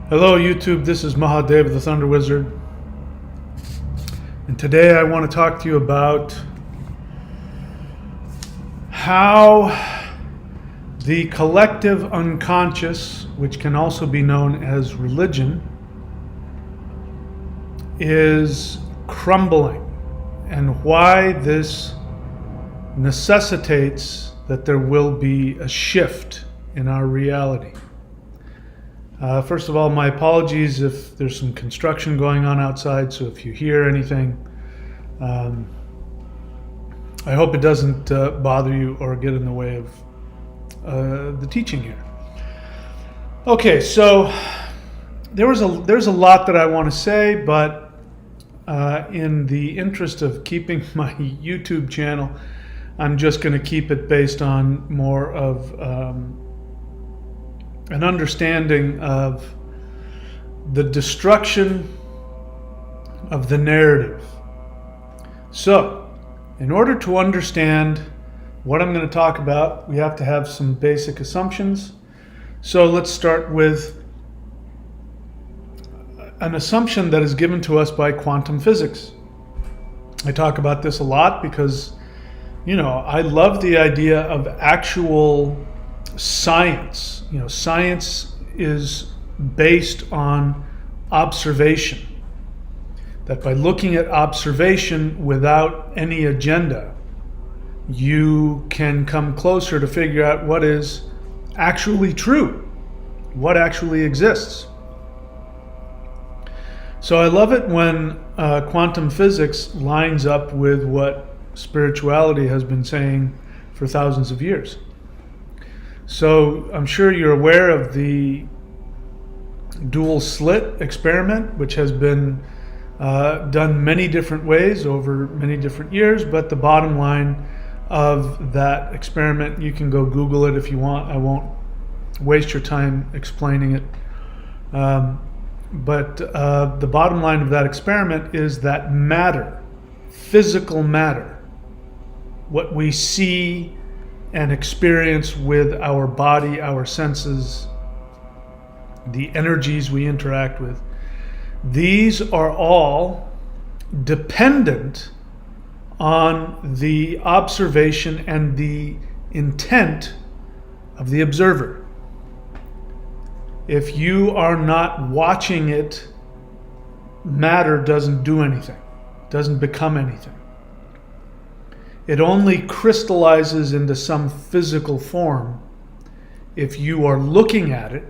Hello YouTube, this is Mahadev the Thunder Wizard, and today I want to talk to you about how the collective unconscious, which can also be known as religion, is crumbling and why this necessitates that there will be a shift in our reality. First of all, my apologies if there's some construction going on outside, so if you hear anything, I hope it doesn't bother you or get in the way of the teaching here. Okay, so there's a lot that I want to say, but in the interest of keeping my YouTube channel, I'm just going to keep it based on more of an understanding of the destruction of the narrative. So, in order to understand what I'm going to talk about, we have to have some basic assumptions. So let's start with an assumption that is given to us by quantum physics. I talk about this a lot because, I love the idea of actual science. Science is based on observation. That by looking at observation without any agenda, you can come closer to figure out what is actually true, what actually exists. So I love it when quantum physics lines up with what spirituality has been saying for thousands of years. So I'm sure you're aware of the dual slit experiment, which has been done many different ways over many different years, but the bottom line of that experiment, you can go Google it if you want. I won't waste your time explaining it. But the bottom line of that experiment is that matter, physical matter, what we see and experience with our body, our senses, the energies we interact with, these are all dependent on the observation and the intent of the observer. If you are not watching it, matter doesn't do anything, doesn't become anything. It only crystallizes into some physical form if you are looking at it,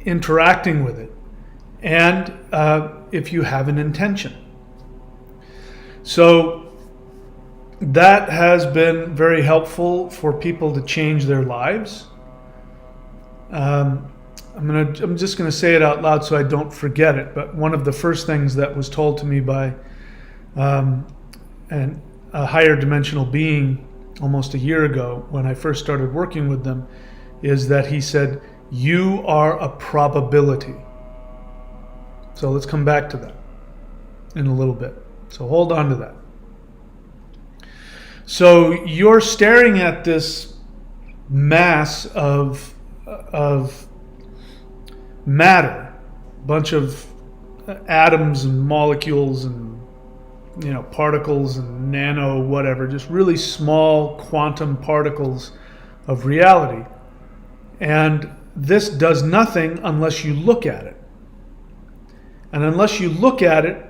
interacting with it, and if you have an intention. So that has been very helpful for people to change their lives. I'm just going to say it out loud so I don't forget it, but one of the first things that was told to me by a higher dimensional being almost a year ago when I first started working with them is that he said, "You are a probability." So let's come back to that in a little bit. So hold on to that. So you're staring at this mass of matter, bunch of atoms and molecules and particles and nano whatever, just really small quantum particles of reality. And this does nothing unless you look at it. And unless you look at it,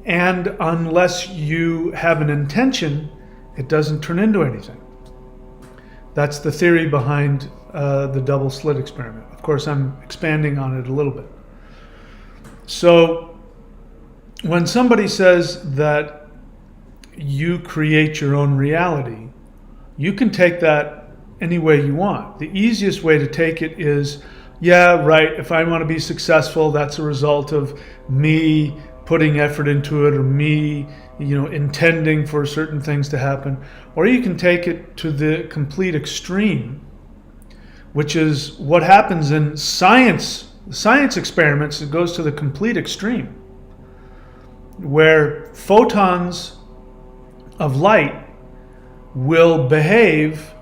and unless you have an intention, it doesn't turn into anything. That's the theory behind the double slit experiment. Of course, I'm expanding on it a little bit. So when somebody says that you create your own reality, you can take that any way you want. The easiest way to take it is, yeah, right, if I want to be successful, that's a result of me putting effort into it or me, intending for certain things to happen. Or you can take it to the complete extreme, which is what happens in science. Science experiments, it goes to the complete extreme, where photons of light will behave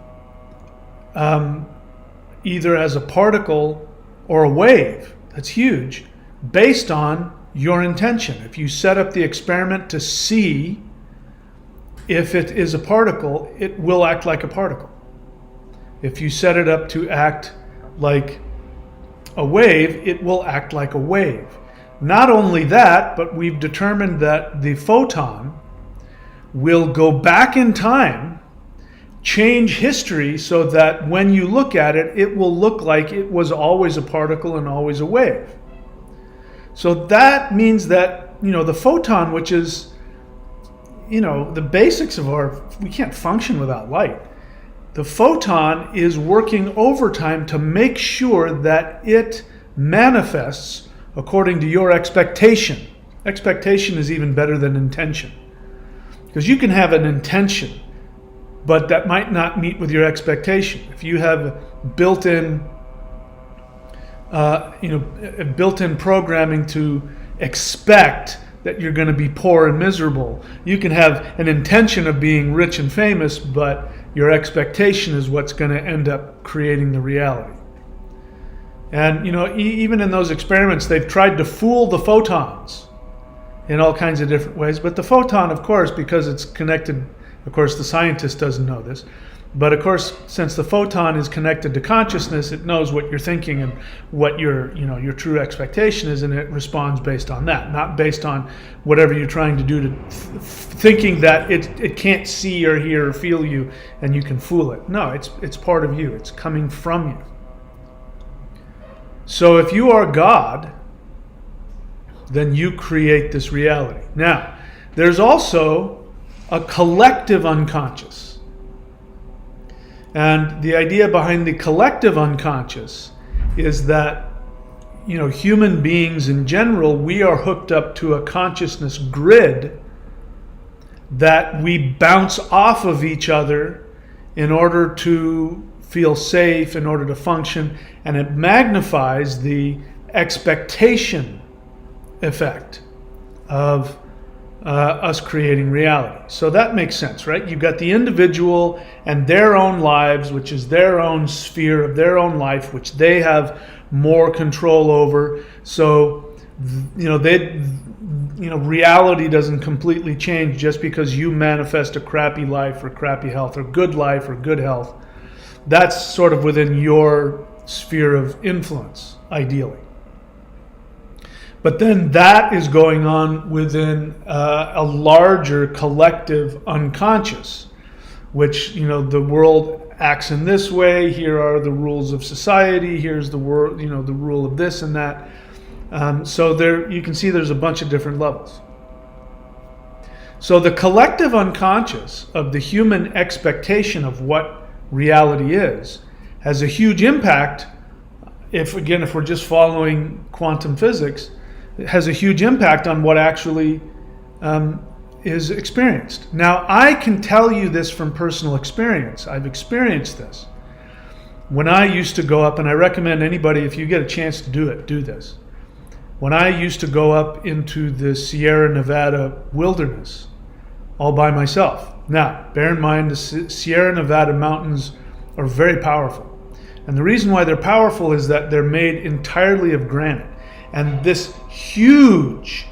either as a particle or a wave. That's huge, based on your intention. If you set up the experiment to see if it is a particle, it will act like a particle. If you set it up to act like a wave, it will act like a wave. Not only that, but we've determined that the photon will go back in time, change history so that when you look at it, it will look like it was always a particle and always a wave. So that means that, the photon, which is, the basics of we can't function without light. The photon is working overtime to make sure that it manifests according to your expectation. Expectation is even better than intention. Because you can have an intention, but that might not meet with your expectation. If you have built-in programming to expect that you're going to be poor and miserable, you can have an intention of being rich and famous, but your expectation is what's going to end up creating the reality. And even in those experiments, they've tried to fool the photons in all kinds of different ways. But the photon, of course, because it's connected, of course, the scientist doesn't know this, but of course, since the photon is connected to consciousness, it knows what you're thinking and what your true expectation is, and it responds based on that, not based on whatever you're trying to do to thinking that it can't see or hear or feel you and you can fool it. No, it's part of you. It's coming from you. So if you are God, then you create this reality. Now, there's also a collective unconscious. And the idea behind the collective unconscious is that, human beings in general, we are hooked up to a consciousness grid that we bounce off of each other in order to feel safe, in order to function, and it magnifies the expectation effect of us creating reality. So that makes sense, right? You've got the individual and their own lives, which is their own sphere of their own life, which they have more control over. So, reality doesn't completely change just because you manifest a crappy life or crappy health or good life or good health. That's sort of within your sphere of influence, ideally. But then that is going on within a larger collective unconscious, which, the world acts in this way. Here are the rules of society. Here's the world, the rule of this and that. So there, you can see there's a bunch of different levels. So the collective unconscious of the human expectation of what reality is has a huge impact. If we're just following quantum physics, it has a huge impact on what actually is experienced. Now, I can tell you this from personal experience. I've experienced this. When I used to go up, and I recommend anybody, if you get a chance to do it, do this. When I used to go up into the Sierra Nevada wilderness all by myself. Now, bear in mind, the Sierra Nevada mountains are very powerful. And the reason why they're powerful is that they're made entirely of granite. And this huge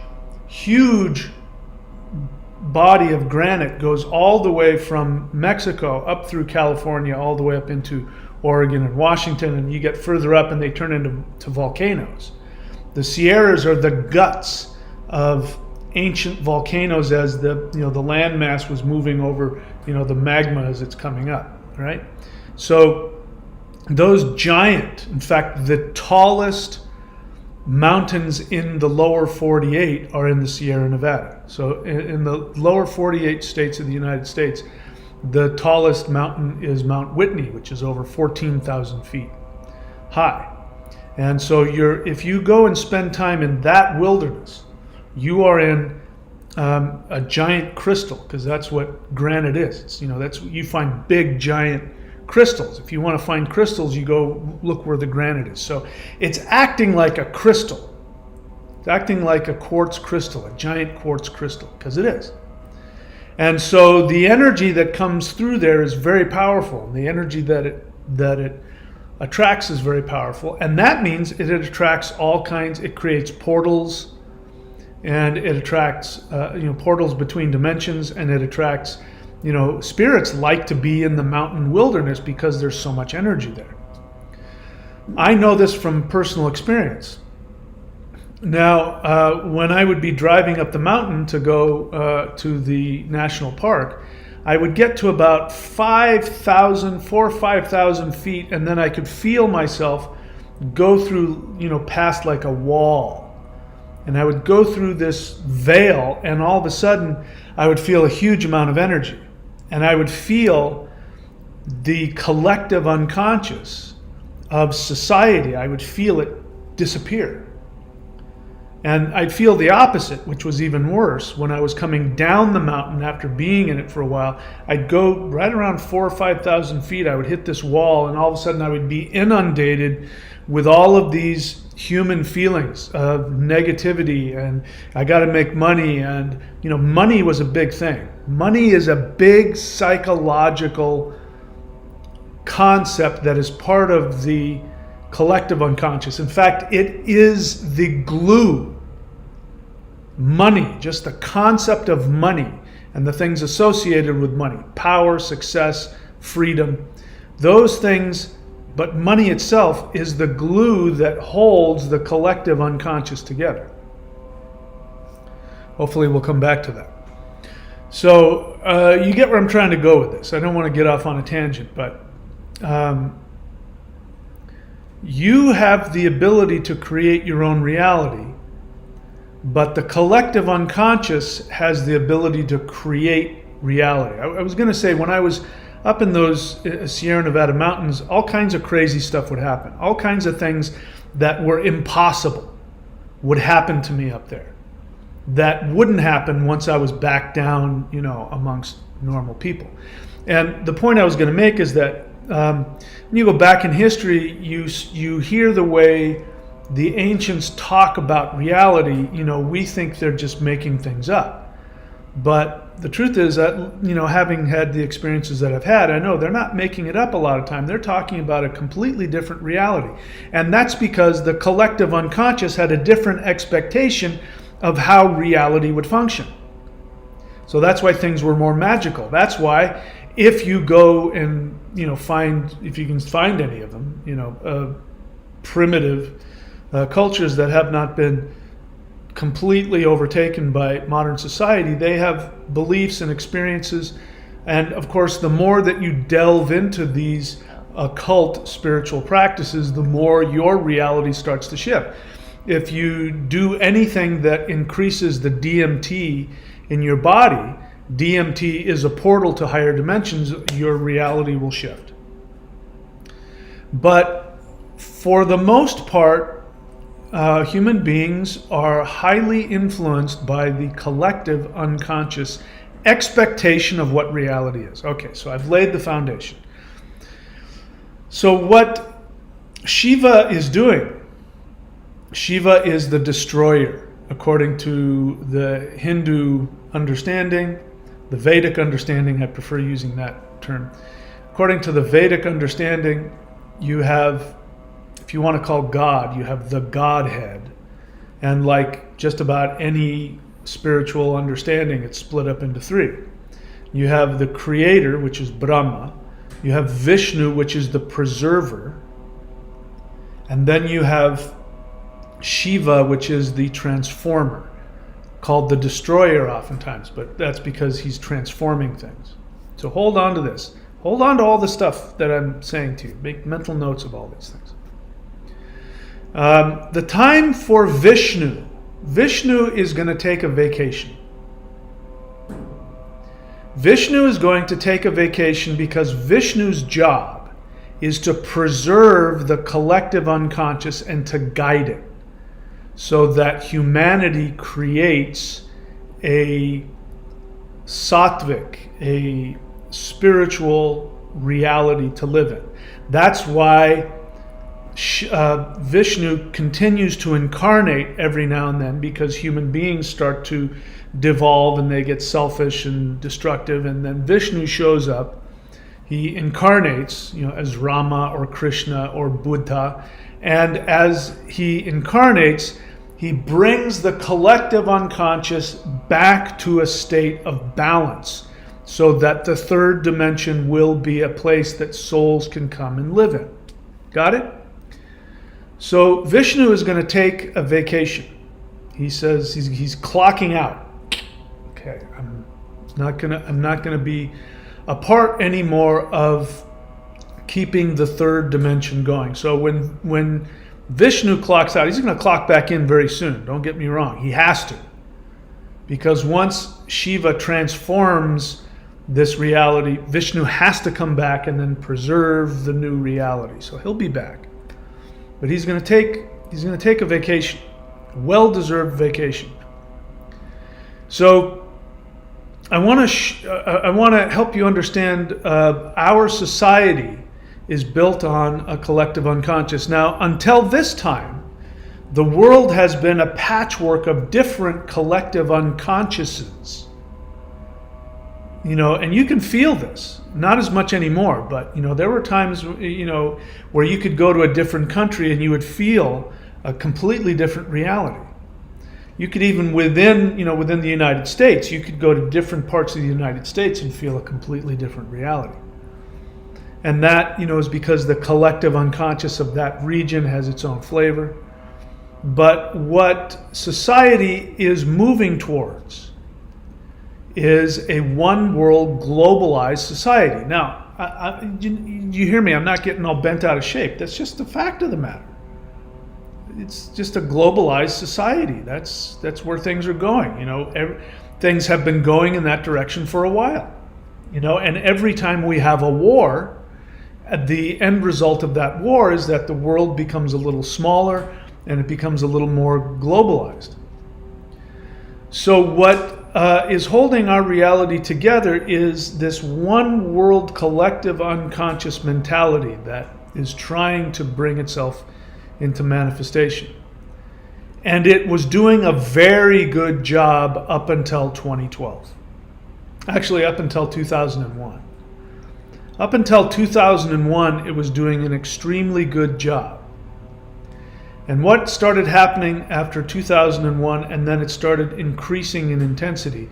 body of granite goes all the way from Mexico up through California, all the way up into Oregon and Washington, and you get further up and they turn into volcanoes. The Sierras are the guts of ancient volcanoes as the landmass was moving over, the magma as it's coming up, right? So those giant, in fact, the tallest mountains in the lower 48 are in the Sierra Nevada. So in the lower 48 states of the United States, the tallest mountain is Mount Whitney, which is over 14,000 feet high. And so if you go and spend time in that wilderness, you are in a giant crystal, because that's what granite is. It's, you find big giant crystals. If you want to find crystals, you go look where the granite is. So it's acting like a crystal. It's acting like a quartz crystal, a giant quartz crystal, because it is. And so the energy that comes through there is very powerful. The energy that it attracts is very powerful, and that means it attracts all kinds. It creates portals, and it attracts portals between dimensions, and it attracts spirits like to be in the mountain wilderness because there's so much energy there. I know this from personal experience. Now, when I would be driving up the mountain to go to the national park, I would get to about 4,000 or 5,000 feet, and then I could feel myself go through, past like a wall. And I would go through this veil, and all of a sudden, I would feel a huge amount of energy. And I would feel the collective unconscious of society. I would feel it disappear. And I'd feel the opposite, which was even worse. When I was coming down the mountain after being in it for a while, I'd go right around 4,000 or 5,000 feet. I would hit this wall, and all of a sudden I would be inundated with all of these human feelings of negativity, and I got to make money. And, money was a big thing. Money is a big psychological concept that is part of the collective unconscious. In fact, it is the glue. Money, just the concept of money and the things associated with money, power, success, freedom, those things, but money itself is the glue that holds the collective unconscious together. Hopefully we'll come back to that. So you get where I'm trying to go with this. I don't want to get off on a tangent, but you have the ability to create your own reality, but the collective unconscious has the ability to create reality. I was going to say, when I was up in those Sierra Nevada mountains, all kinds of crazy stuff would happen. All kinds of things that were impossible would happen to me up there that wouldn't happen once I was back down, amongst normal people. And the point I was going to make is that when you go back in history, you hear the way the ancients talk about reality. We think they're just making things up. But the truth is that, having had the experiences that I've had, I know they're not making it up a lot of time. They're talking about a completely different reality. And that's because the collective unconscious had a different expectation of how reality would function. So that's why things were more magical. That's why if you go and, if you can find any of them, primitive cultures that have not been completely overtaken by modern society, they have beliefs and experiences. And of course, the more that you delve into these occult spiritual practices, the more your reality starts to shift. If you do anything that increases the DMT in your body, DMT is a portal to higher dimensions, your reality will shift. But for the most part, human beings are highly influenced by the collective unconscious expectation of what reality is. Okay, so I've laid the foundation. So what Shiva is doing, Shiva is the destroyer, according to the Hindu understanding, the Vedic understanding. I prefer using that term. According to the Vedic understanding, you have, if you want to call God, you have the Godhead. And like just about any spiritual understanding, it's split up into three. You have the creator, which is Brahma. You have Vishnu, which is the preserver. And then you have Shiva, which is the transformer, called the destroyer oftentimes, but that's because he's transforming things. So hold on to this. Hold on to all the stuff that I'm saying to you. Make mental notes of all these things. The time for Vishnu. Vishnu is going to take a vacation. Vishnu is going to take a vacation because Vishnu's job is to preserve the collective unconscious and to guide it, so that humanity creates a sattvic, a spiritual reality to live in. That's why Vishnu continues to incarnate every now and then, because human beings start to devolve and they get selfish and destructive, and then Vishnu shows up. He incarnates, as Rama or Krishna or Buddha. And as he incarnates, he brings the collective unconscious back to a state of balance so that the third dimension will be a place that souls can come and live in. Got it? So Vishnu is going to take a vacation. He says he's clocking out. Okay, I'm not gonna be a part anymore of keeping the third dimension going. So when Vishnu clocks out, he's going to clock back in very soon. Don't get me wrong. He has to. Because once Shiva transforms this reality, Vishnu has to come back and then preserve the new reality. So he'll be back. But he's going to take a vacation. A well-deserved vacation. So I want to help you understand our society is built on a collective unconscious. Now, until this time, the world has been a patchwork of different collective unconsciouses. And you can feel this. Not as much anymore, but there were times where you could go to a different country and you would feel a completely different reality. You could even within the United States, you could go to different parts of the United States and feel a completely different reality. And that, is because the collective unconscious of that region has its own flavor. But what society is moving towards is a one world globalized society. Now, you hear me, I'm not getting all bent out of shape. That's just the fact of the matter. It's just a globalized society. That's where things are going. Things have been going in that direction for a while. And every time we have a war, the end result of that war is that the world becomes a little smaller and it becomes a little more globalized. So what is holding our reality together is this one world collective unconscious mentality that is trying to bring itself into manifestation. And it was doing a very good job up until 2012. Actually, up until 2001. Up until 2001, it was doing an extremely good job. And what started happening after 2001, and then it started increasing in intensity,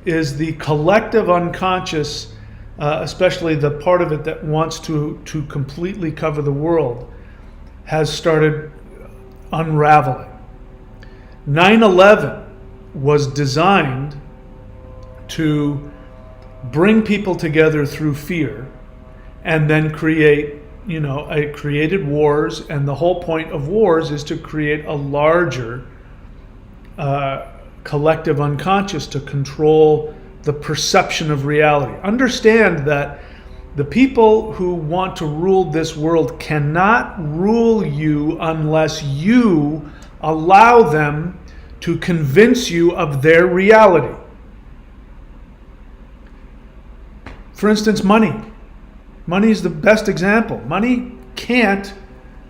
is the collective unconscious, especially the part of it that wants to completely cover the world, has started unraveling. 9/11 was designed to bring people together through fear and then it created wars, and the whole point of wars is to create a larger collective unconscious to control the perception of reality. Understand that the people who want to rule this world cannot rule you unless you allow them to convince you of their reality. For instance, money. Money is the best example. Money can't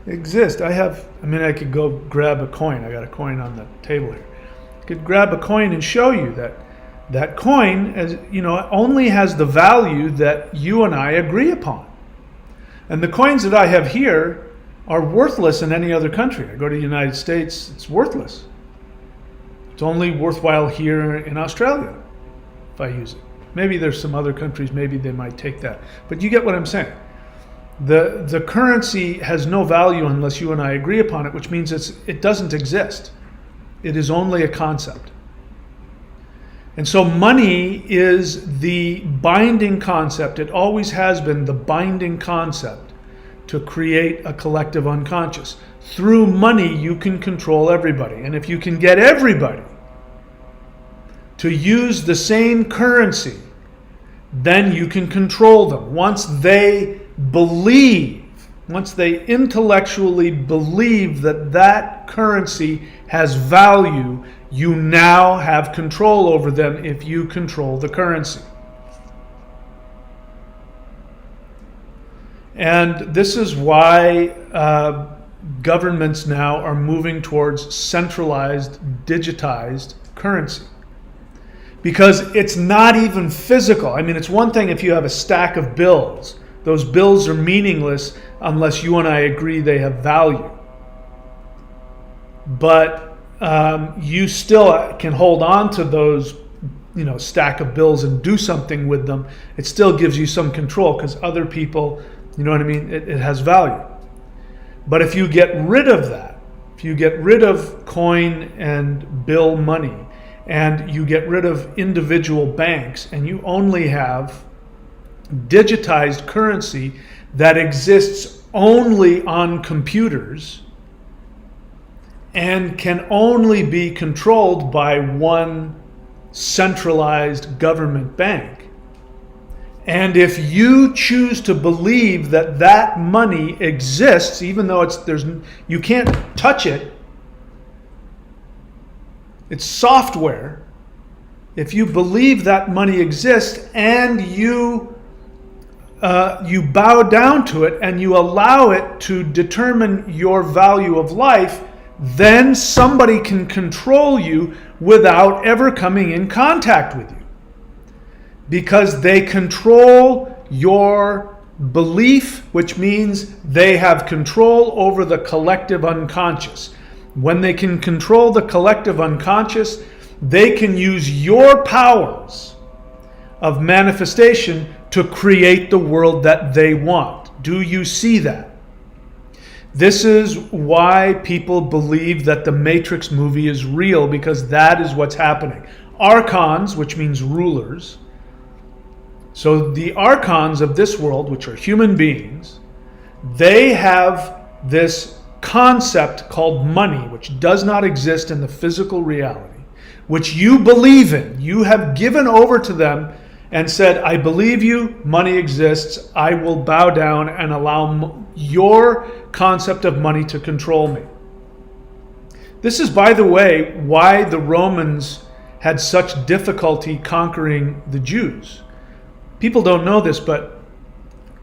exist. I could go grab a coin. I got a coin on the table here. I could grab a coin and show you that coin, only has the value that you and I agree upon. And the coins that I have here are worthless in any other country. I go to the United States, it's worthless. It's only worthwhile here in Australia if I use it. Maybe there's some other countries, maybe they might take that. But you get what I'm saying. The currency has no value unless you and I agree upon it, which means it doesn't exist. It is only a concept. And so money is the binding concept. It always has been the binding concept to create a collective unconscious. Through money, you can control everybody. And if you can get everybody to use the same currency, then you can control them. Once they intellectually believe that currency has value, you now have control over them if you control the currency. And this is why governments now are moving towards centralized, digitized currency. Because it's not even physical. It's one thing if you have a stack of bills, Those bills are meaningless unless you and I agree they have value. But you still can hold on to those, stack of bills and do something with them. It still gives you some control because other people, you know what I mean? It has value. But if you get rid of that, if you get rid of coin and bill money, and you get rid of individual banks, and you only have digitized currency that exists only on computers and can only be controlled by one centralized government bank. And if you choose to believe that that money exists, even though you can't touch it, it's software. If you believe that money exists and you bow down to it and you allow it to determine your value of life, then somebody can control you without ever coming in contact with you. Because they control your belief, which means they have control over the collective unconscious. When they can control the collective unconscious, they can use your powers of manifestation to create the world that they want. Do you see that? This is why people believe that the Matrix movie is real, because that is what's happening. Archons, which means rulers. So the archons of this world, which are human beings, they have this concept called money, which does not exist in the physical reality, which you believe in. You have given over to them and said, I believe you, money exists, I will bow down and allow your concept of money to control me. This is, by the way, why the Romans had such difficulty conquering the Jews. People don't know this, but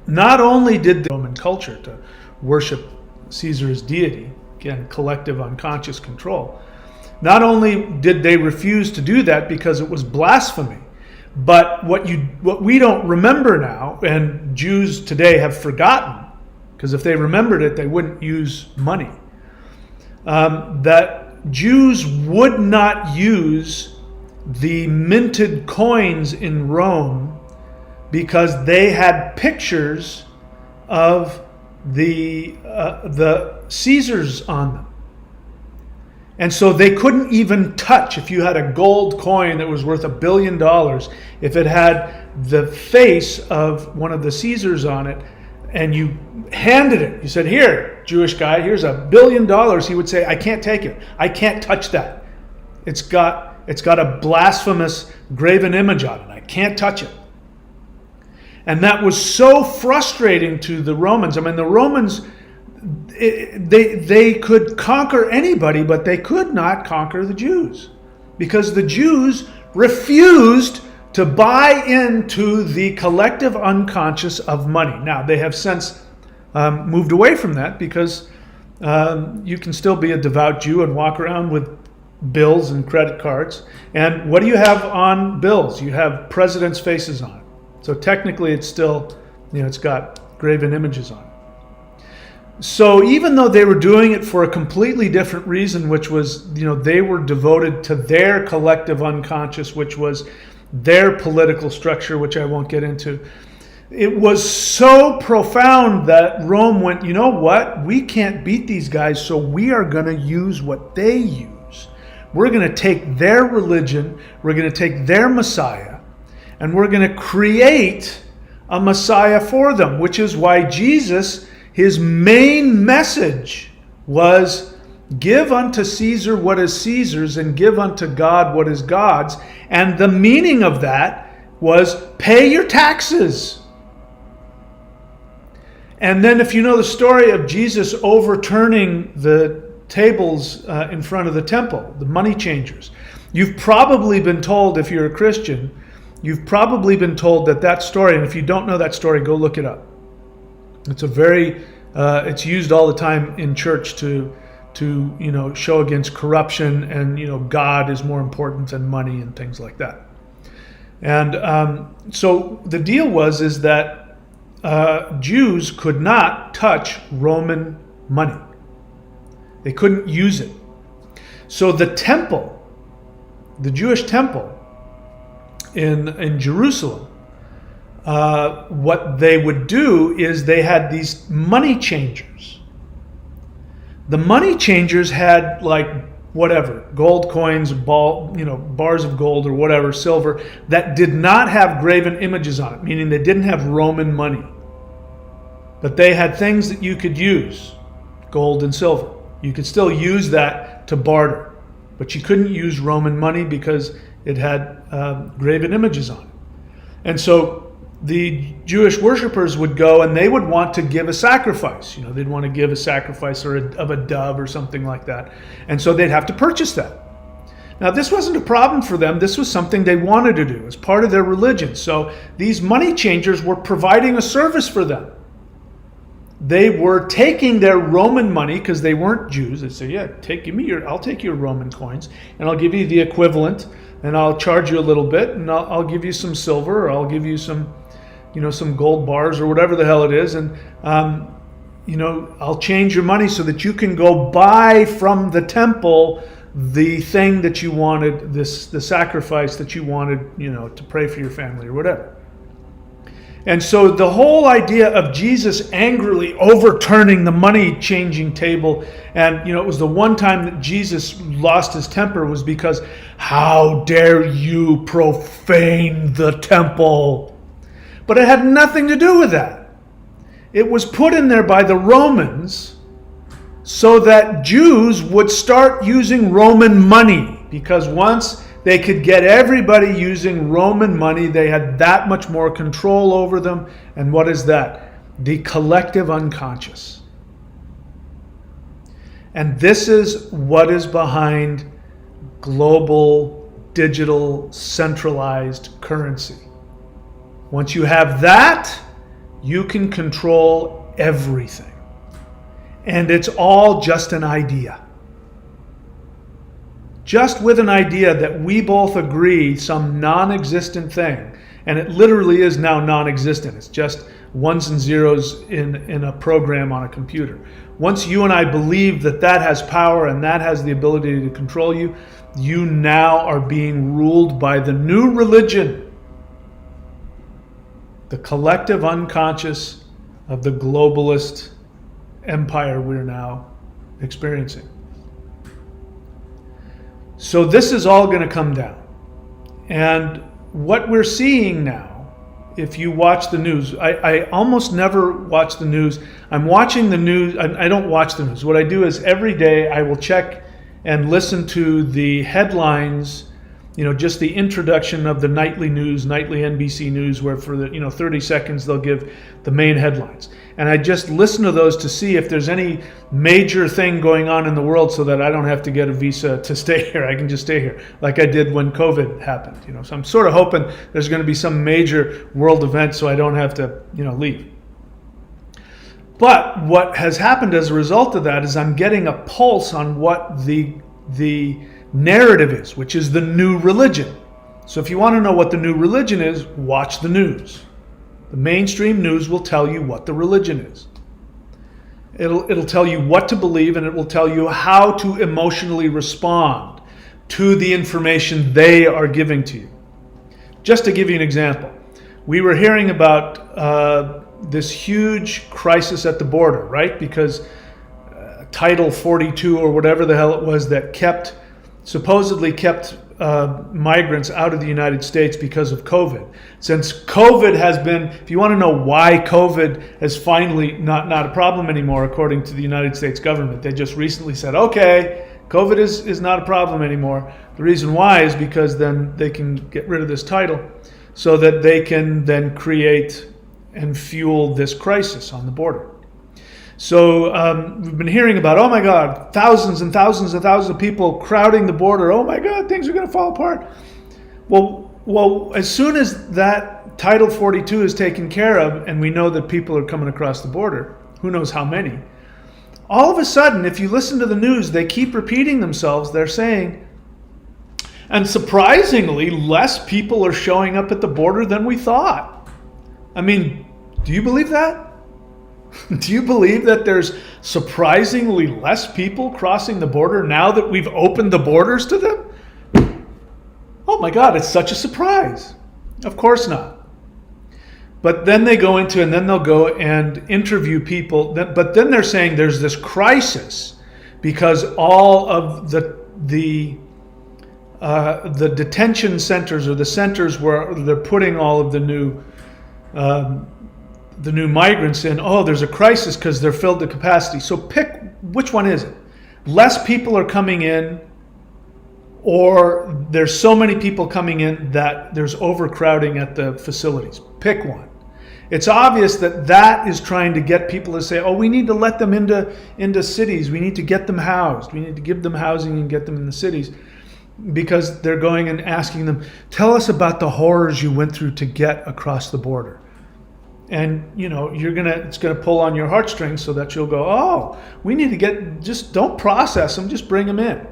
not only did the Roman culture to worship Caesar's deity, again, collective unconscious control, not only did they refuse to do that because it was blasphemy, but what we don't remember now, and Jews today have forgotten, because if they remembered it, they wouldn't use money, that Jews would not use the minted coins in Rome because they had pictures of the Caesars on them. And so they couldn't even touch, if you had a gold coin that was worth $1 billion, if it had the face of one of the Caesars on it, and you handed it, you said, here, Jewish guy, here's $1 billion, he would say, I can't take it. I can't touch that. It's got a blasphemous graven image on it. I can't touch it. And that was so frustrating to the Romans. I mean, the Romans, they could conquer anybody, but they could not conquer the Jews, because the Jews refused to buy into the collective unconscious of money. Now, they have since moved away from that, because you can still be a devout Jew and walk around with bills and credit cards. And what do you have on bills? You have presidents' faces on it. So technically it's still, it's got graven images on it. So even though they were doing it for a completely different reason, which was, they were devoted to their collective unconscious, which was their political structure, which I won't get into, it was so profound that Rome went, you know what? We can't beat these guys, so we are going to use what they use. We're going to take their religion, we're going to take their Messiah, and we're going to create a Messiah for them, which is why Jesus, his main message was, give unto Caesar what is Caesar's and give unto God what is God's. And the meaning of that was, pay your taxes. And then if you know the story of Jesus overturning the tables in front of the temple, the money changers, you've probably been told, if you're a Christian, you've probably been told that story, and if you don't know that story, go look it up. It's it's used all the time in church to show against corruption, and God is more important than money and things like that. And so the deal is that Jews could not touch Roman money. They couldn't use it. So the temple, the Jewish temple in Jerusalem, what they would do is they had these money changers. The money changers had like whatever, gold coins, bars of gold or whatever, silver, that did not have graven images on it, meaning they didn't have Roman money. But they had things that you could use, gold and silver. You could still use that to barter, but you couldn't use Roman money because it had graven images on it. And so the Jewish worshipers would go and they would want to give a sacrifice. They'd want to give a sacrifice of a dove or something like that. And so they'd have to purchase that. Now, this wasn't a problem for them. This was something they wanted to do as part of their religion. So these money changers were providing a service for them. They were taking their Roman money because they weren't Jews. They'd say, yeah, I'll take your Roman coins and I'll give you the equivalent and I'll charge you a little bit and I'll give you some silver or I'll give you some gold bars or whatever the hell it is. And, I'll change your money so that you can go buy from the temple the thing that you wanted, the sacrifice that you wanted, to pray for your family or whatever. And so the whole idea of Jesus angrily overturning the money changing table, and it was the one time that Jesus lost his temper was because, how dare you profane the temple? But it had nothing to do with that. It was put in there by the Romans so that Jews would start using Roman money, because once they could get everybody using Roman money, they had that much more control over them. And what is that? The collective unconscious. And this is what is behind global, digital, centralized currency. Once you have that, you can control everything. And it's all just an idea. Just with an idea that we both agree some non-existent thing, and it literally is now non-existent. It's just ones and zeros in a program on a computer. Once you and I believe that that has power and that has the ability to control you, you now are being ruled by the new religion, the collective unconscious of the globalist empire we're now experiencing. So this is all going to come down. And what we're seeing now, if you watch the news, I almost never watch the news. I'm watching the news. I don't watch the news. What I do is every day I will check and listen to the headlines, just the introduction of the nightly news, nightly NBC news, where for the 30 seconds they'll give the main headlines. And I just listen to those to see if there's any major thing going on in the world so that I don't have to get a visa to stay here. I can just stay here like I did when COVID happened. So I'm sort of hoping there's going to be some major world event so I don't have to, leave. But what has happened as a result of that is I'm getting a pulse on what the narrative is, which is the new religion. So if you want to know what the new religion is, watch the news. The mainstream news will tell you what the religion is. It'll tell you what to believe, and it will tell you how to emotionally respond to the information they are giving to you. Just to give you an example, we were hearing about this huge crisis at the border, right? Because Title 42 or whatever the hell it was that supposedly kept migrants out of the United States because of COVID. Since COVID has been, if you want to know why COVID is finally not a problem anymore, according to the United States government, they just recently said, okay, COVID is not a problem anymore. The reason why is because then they can get rid of this title so that they can then create and fuel this crisis on the border. So we've been hearing about, oh my God, thousands and thousands and thousands of people crowding the border. Oh my God, things are going to fall apart. Well, as soon as that Title 42 is taken care of, and we know that people are coming across the border, who knows how many, all of a sudden, if you listen to the news, they keep repeating themselves. They're saying, and surprisingly, less people are showing up at the border than we thought. I mean, Do you believe that? Do you believe that there's surprisingly less people crossing the border now that we've opened the borders to them? Oh my God, it's such a surprise. Of course not. But then they go into, and then they'll go and interview people. But then they're saying there's this crisis because all of the detention centers, or the centers where they're putting all of the new migrants in, oh, there's a crisis because they're filled to capacity. So pick, which one is it? Less people are coming in, or there's so many people coming in that there's overcrowding at the facilities. Pick one. It's obvious that that is trying to get people to say, oh, we need to let them into cities. We need to get them housed. We need to give them housing and get them in the cities, because they're going and asking them, tell us about the horrors you went through to get across the border. And it's gonna pull on your heartstrings so that you'll go, oh, we need to just don't process them, just bring them in.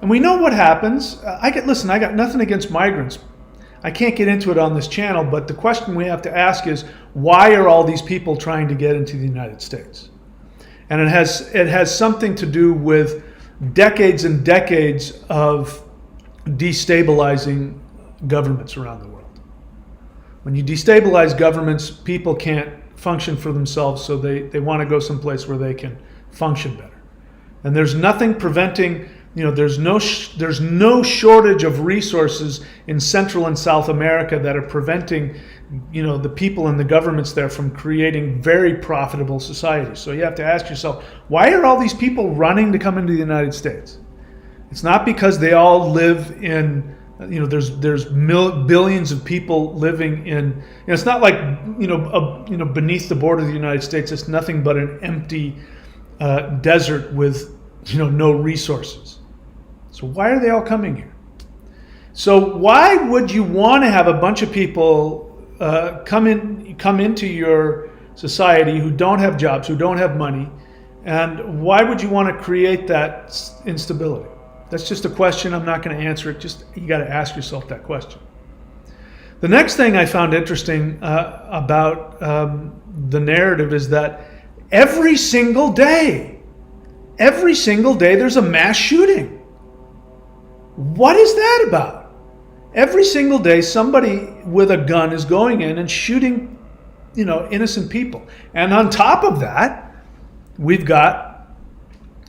And we know what happens. I got nothing against migrants. I can't get into it on this channel, but the question we have to ask is, why are all these people trying to get into the United States? And it has something to do with decades and decades of destabilizing governments around the world. When you destabilize governments, people can't function for themselves, so they want to go someplace where they can function better. And there's nothing preventing, there's no shortage of resources in Central and South America that are preventing, the people and the governments there from creating very profitable societies. So you have to ask yourself, why are all these people running to come into the United States? It's not because they all live in, there's billions of people living in, it's not like, beneath the border of the United States, it's nothing but an empty desert with, no resources. So why are they all coming here? So why would you want to have a bunch of people come into your society who don't have jobs, who don't have money, and why would you want to create that instability? That's just a question. I'm not going to answer it. Just, you got to ask yourself that question. The next thing I found interesting about the narrative is that every single day there's a mass shooting. What is that about? Every single day somebody with a gun is going in and shooting, innocent people. And on top of that, we've got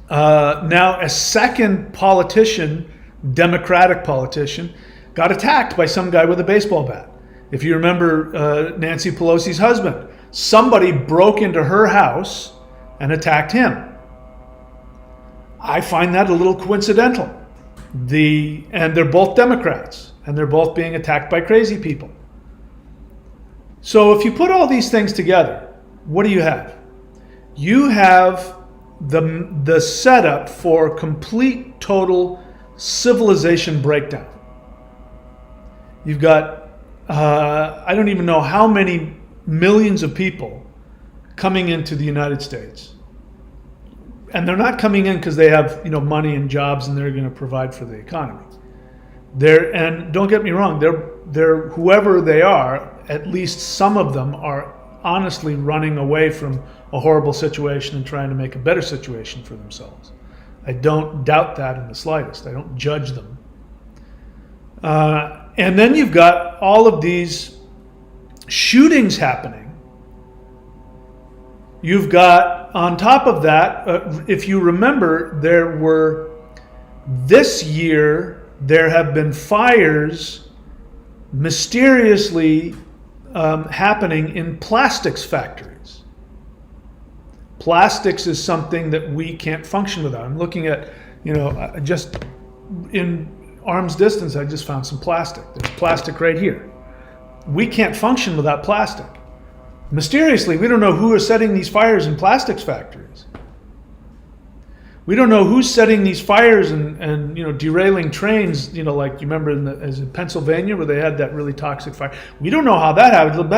now a second politician, Democratic politician, got attacked by some guy with a baseball bat. If you remember Nancy Pelosi's husband, somebody broke into her house and attacked him. I find that a little coincidental. And they're both Democrats, and they're both being attacked by crazy people. So if you put all these things together, what do you have? You have the setup for complete, total civilization breakdown. You've got, I don't even know how many millions of people coming into the United States. And they're not coming in because they have, money and jobs and they're going to provide for the economy. And don't get me wrong, they're whoever they are, at least some of them are honestly running away from a horrible situation and trying to make a better situation for themselves. I don't doubt that in the slightest. I don't judge them. And then you've got all of these shootings happening. You've got, on top of that, if you remember, this year, there have been fires mysteriously happening in plastics factories. Plastics is something that we can't function without. I'm looking at, just in arm's distance, I just found some plastic. There's plastic right here. We can't function without plastic. Mysteriously, we don't know who is setting these fires in plastics factories. We don't know who's setting these fires and derailing trains, like you remember in Pennsylvania where they had that really toxic fire. We don't know how that happened.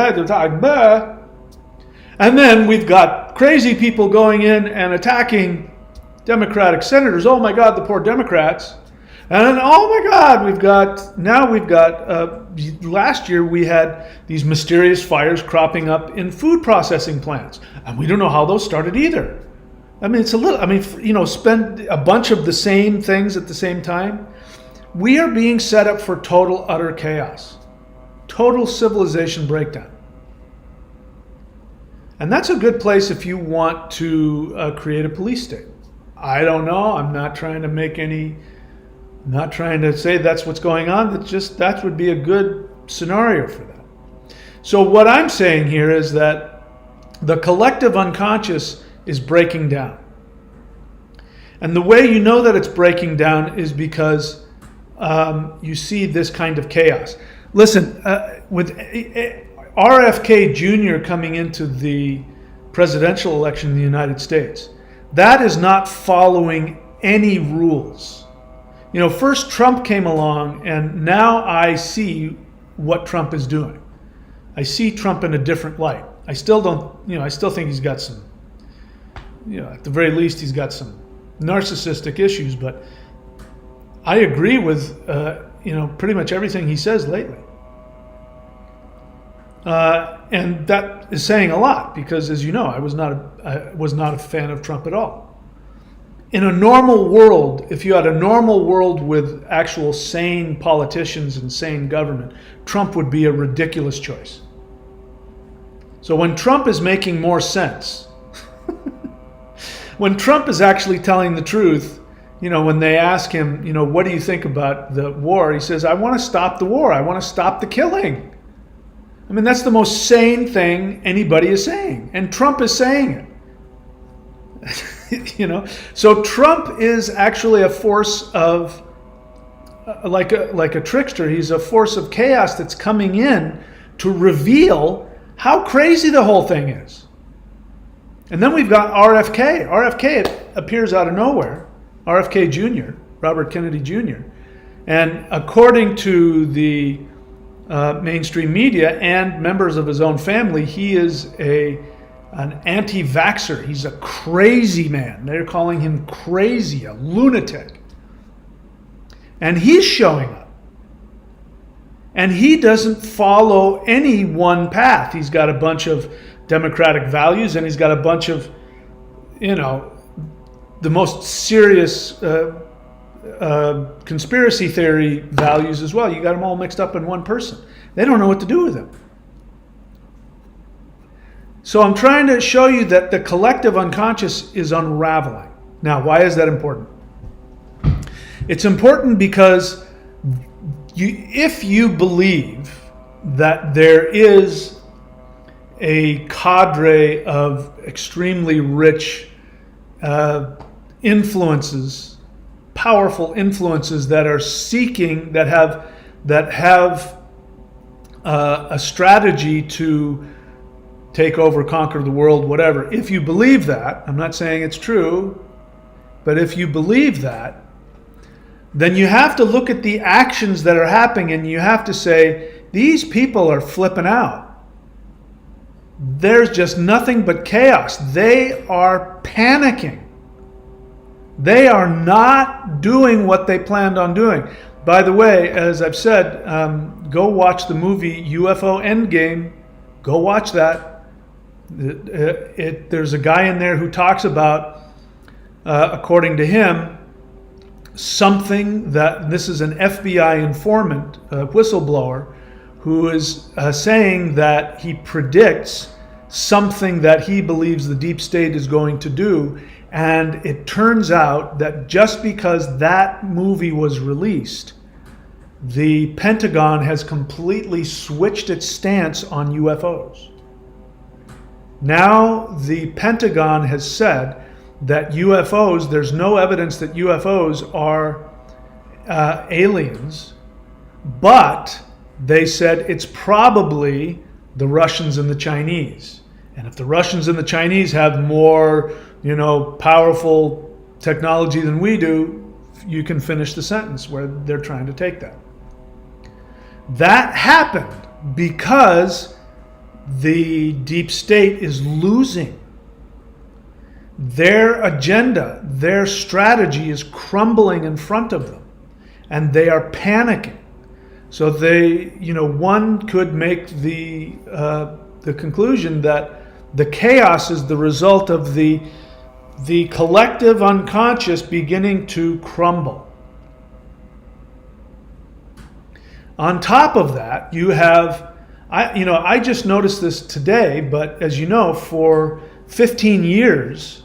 And then we've got crazy people going in and attacking Democratic senators. Oh my God, the poor Democrats. And oh my God, we've got, last year we had these mysterious fires cropping up in food processing plants. And we don't know how those started either. I mean, spend a bunch of the same things at the same time. We are being set up for total, utter chaos. Total civilization breakdown. And that's a good place if you want to create a police state. I don't know. I'm not trying to say that's what's going on. That would be a good scenario for that. So what I'm saying here is that the collective unconscious is breaking down. And the way you know that it's breaking down is because you see this kind of chaos. Listen, with RFK Jr. coming into the presidential election in the United States, that is not following any rules. First Trump came along, and now I see what Trump is doing. I see Trump in a different light. I still think he's got some, at the very least, he's got some narcissistic issues, but I agree with, pretty much everything he says lately. And that is saying a lot because, as you know, I was not a fan of Trump at all. In a normal world, if you had a normal world with actual sane politicians and sane government, Trump would be a ridiculous choice. So when Trump is making more sense, when Trump is actually telling the truth, when they ask him, what do you think about the war? He says, I want to stop the war. I want to stop the killing. I mean, that's the most sane thing anybody is saying. And Trump is saying it. So Trump is actually a force of, like a trickster. He's a force of chaos that's coming in to reveal how crazy the whole thing is. And then we've got RFK. RFK appears out of nowhere. RFK Jr., Robert Kennedy Jr. And according to the mainstream media and members of his own family, he is an anti-vaxxer. He's a crazy man. They're calling him crazy, a lunatic. And he's showing up. And he doesn't follow any one path. He's got a bunch of democratic values, and he's got a bunch of, the most serious conspiracy theory values as well. You got them all mixed up in one person. They don't know what to do with them. So I'm trying to show you that the collective unconscious is unraveling. Now, why is that important? It's important because if you believe that there is a cadre of extremely rich influences, powerful influences that are seeking, that have a strategy to take over, conquer the world, whatever. If you believe that, I'm not saying it's true, but if you believe that, then you have to look at the actions that are happening and you have to say, these people are flipping out. There's just nothing but chaos. They are panicking. They are not doing what they planned on doing. By the way, as I've said, go watch the movie UFO Endgame. Go watch that. There's a guy in there who talks about, according to him, something that, this is an FBI informant, a whistleblower, who is saying that he predicts something that he believes the deep state is going to do. And it turns out that just because that movie was released, the Pentagon has completely switched its stance on UFOs. Now the Pentagon has said that UFOs, there's no evidence that UFOs are aliens, but they said it's probably the Russians and the Chinese. And if the Russians and the Chinese have more, powerful technology than we do, you can finish the sentence where they're trying to take that. That happened because the deep state is losing. Their agenda, their strategy is crumbling in front of them. and they are panicking. So they, one could make the conclusion that the chaos is the result of the collective unconscious beginning to crumble. On top of that, you have, I just noticed this today, but as you know, for 15 years,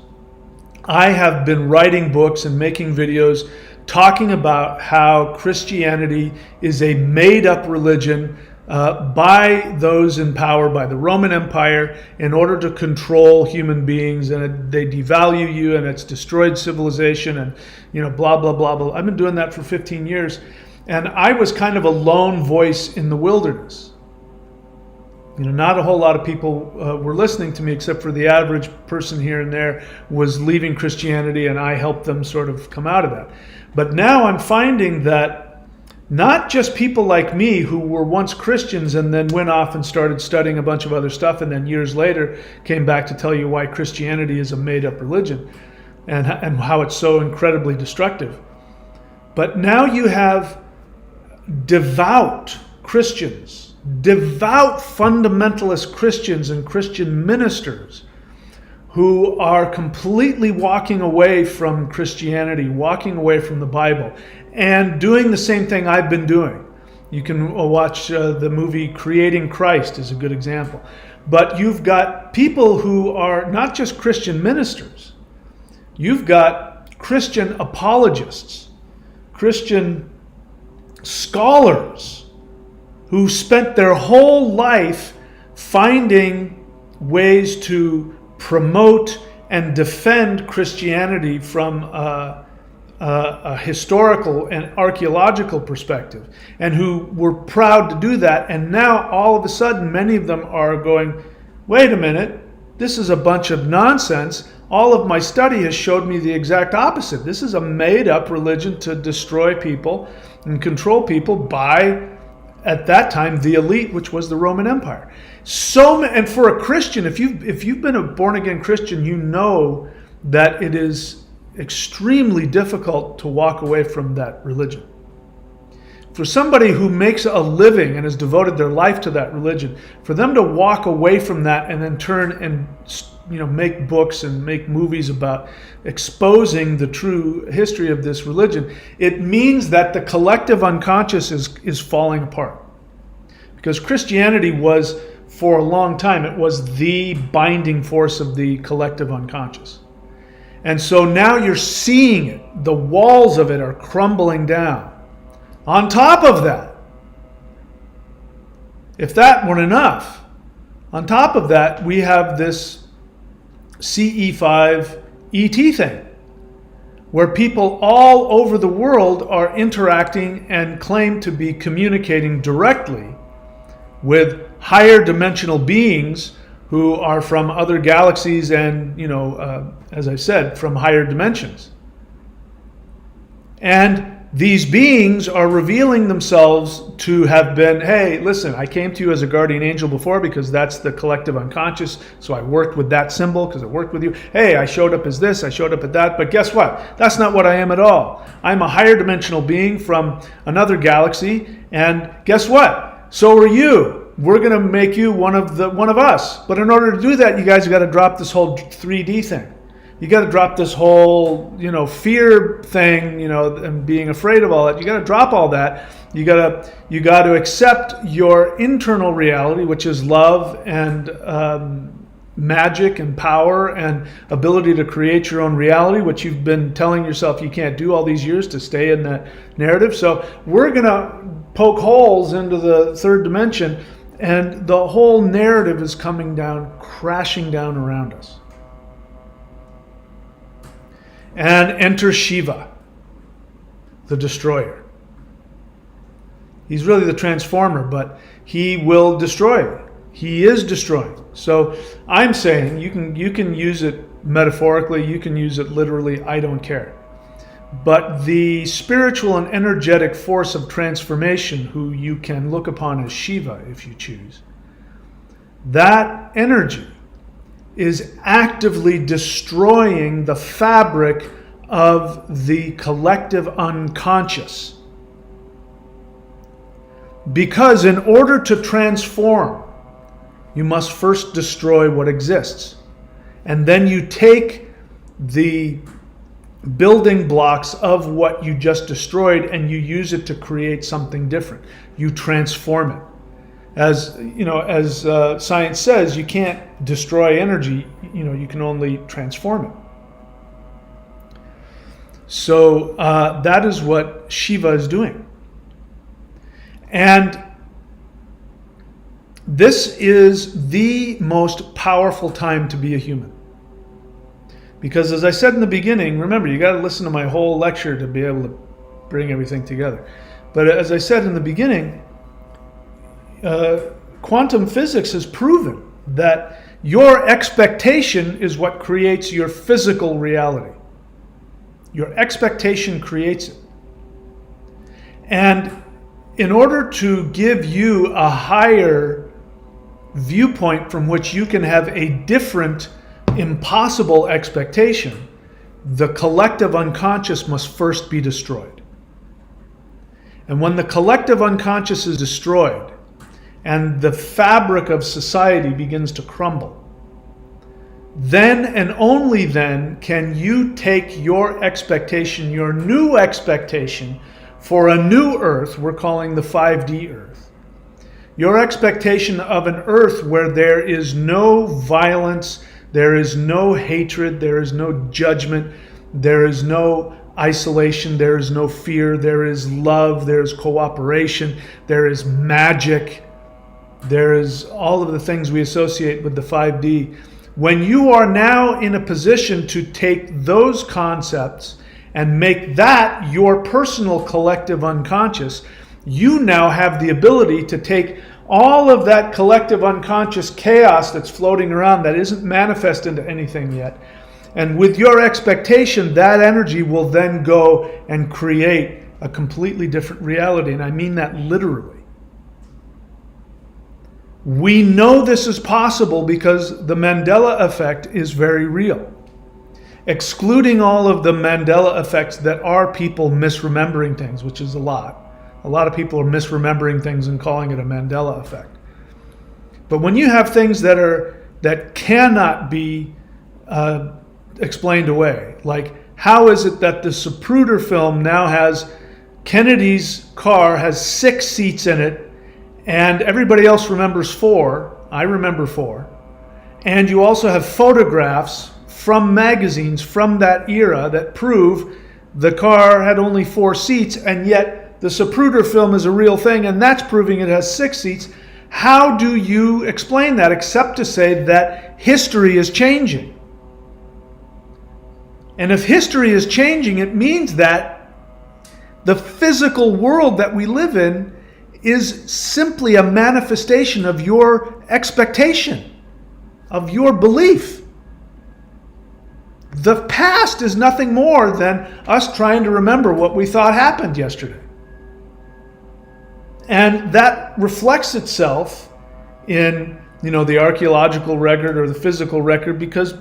I have been writing books and making videos talking about how Christianity is a made-up religion by those in power, by the Roman Empire, in order to control human beings, and they devalue you, and it's destroyed civilization, and blah, blah, blah, blah. I've been doing that for 15 years, and I was kind of a lone voice in the wilderness. Not a whole lot of people were listening to me, except for the average person here and there was leaving Christianity, and I helped them sort of come out of that. But now I'm finding that not just people like me who were once Christians and then went off and started studying a bunch of other stuff, and then years later came back to tell you why Christianity is a made-up religion and how it's so incredibly destructive. But now you have devout Christians, devout fundamentalist Christians and Christian ministers who are completely walking away from Christianity, walking away from the Bible, and doing the same thing I've been doing. You can watch the movie Creating Christ is a good example. But you've got people who are not just Christian ministers. You've got Christian apologists, Christian scholars who spent their whole life finding ways to promote and defend Christianity from a historical and archaeological perspective, and who were proud to do that. And now all of a sudden many of them are going, wait a minute, this is a bunch of nonsense. All of my study has showed me the exact opposite. This is a made-up religion to destroy people and control people by, at that time, the elite, which was the Roman Empire. And for a Christian, if you've been a born-again Christian, you know that it is extremely difficult to walk away from that religion. For somebody who makes a living and has devoted their life to that religion, for them to walk away from that and then turn and make books and make movies about exposing the true history of this religion, it means that the collective unconscious is falling apart. Because Christianity was, for a long time, it was the binding force of the collective unconscious. And so now you're seeing it. The walls of it are crumbling down. On top of that, if that weren't enough, on top of that, we have this CE5 ET thing, where people all over the world are interacting and claim to be communicating directly with higher dimensional beings who are from other galaxies and, as I said, from higher dimensions. And these beings are revealing themselves to have been, hey, listen, I came to you as a guardian angel before because that's the collective unconscious, so I worked with that symbol because it worked with you. Hey, I showed up as this, I showed up at that, but guess what? That's not what I am at all. I'm a higher dimensional being from another galaxy, and guess what? So are you. We're going to make you one of us. But in order to do that, you guys have got to drop this whole 3D thing. You got to drop this whole, fear thing, and being afraid of all that. You got to drop all that. You got to accept your internal reality, which is love and magic and power and ability to create your own reality, which you've been telling yourself you can't do all these years to stay in that narrative. So we're going to poke holes into the third dimension, and the whole narrative is coming down, crashing down around us. And enter Shiva, the destroyer. He's really the transformer, but he will destroy. He is destroying. So I'm saying you can use it metaphorically, you can use it literally, I don't care. But the spiritual and energetic force of transformation, who you can look upon as Shiva if you choose, that energy is actively destroying the fabric of the collective unconscious. Because in order to transform, you must first destroy what exists. And then you take the building blocks of what you just destroyed and you use it to create something different. You transform it. As you know, as science says, you can't destroy energy. You can only transform it. So that is what Shiva is doing. And this is the most powerful time to be a human. Because as I said in the beginning, remember, you got to listen to my whole lecture to be able to bring everything together. But as I said in the beginning, quantum physics has proven that your expectation is what creates your physical reality. Your expectation creates it. And in order to give you a higher viewpoint from which you can have a different, impossible expectation, the collective unconscious must first be destroyed. And when the collective unconscious is destroyed and the fabric of society begins to crumble, then and only then can you take your expectation, your new expectation for a new earth, we're calling the 5D earth. Your expectation of an earth where there is no violence, there is no hatred, there is no judgment, there is no isolation, there is no fear, there is love, there is cooperation, there is magic, there is all of the things we associate with the 5D. When you are now in a position to take those concepts and make that your personal collective unconscious, you now have the ability to take all of that collective unconscious chaos that's floating around that isn't manifest into anything yet. And with your expectation, that energy will then go and create a completely different reality. And I mean that literally. We know this is possible because the Mandela effect is very real. Excluding all of the Mandela effects that are people misremembering things, which is a lot. A lot of people are misremembering things and calling it a Mandela effect. But when you have things that cannot be explained away, like how is it that the Zapruder film now has Kennedy's car has 6 seats in it and everybody else remembers 4, I remember 4, and you also have photographs from magazines from that era that prove the car had only 4 seats, and yet the Zapruder film is a real thing, and that's proving it has 6 seats. How do you explain that except to say that history is changing? And if history is changing, it means that the physical world that we live in is simply a manifestation of your expectation, of your belief. The past is nothing more than us trying to remember what we thought happened yesterday. And that reflects itself in, the archaeological record or the physical record, because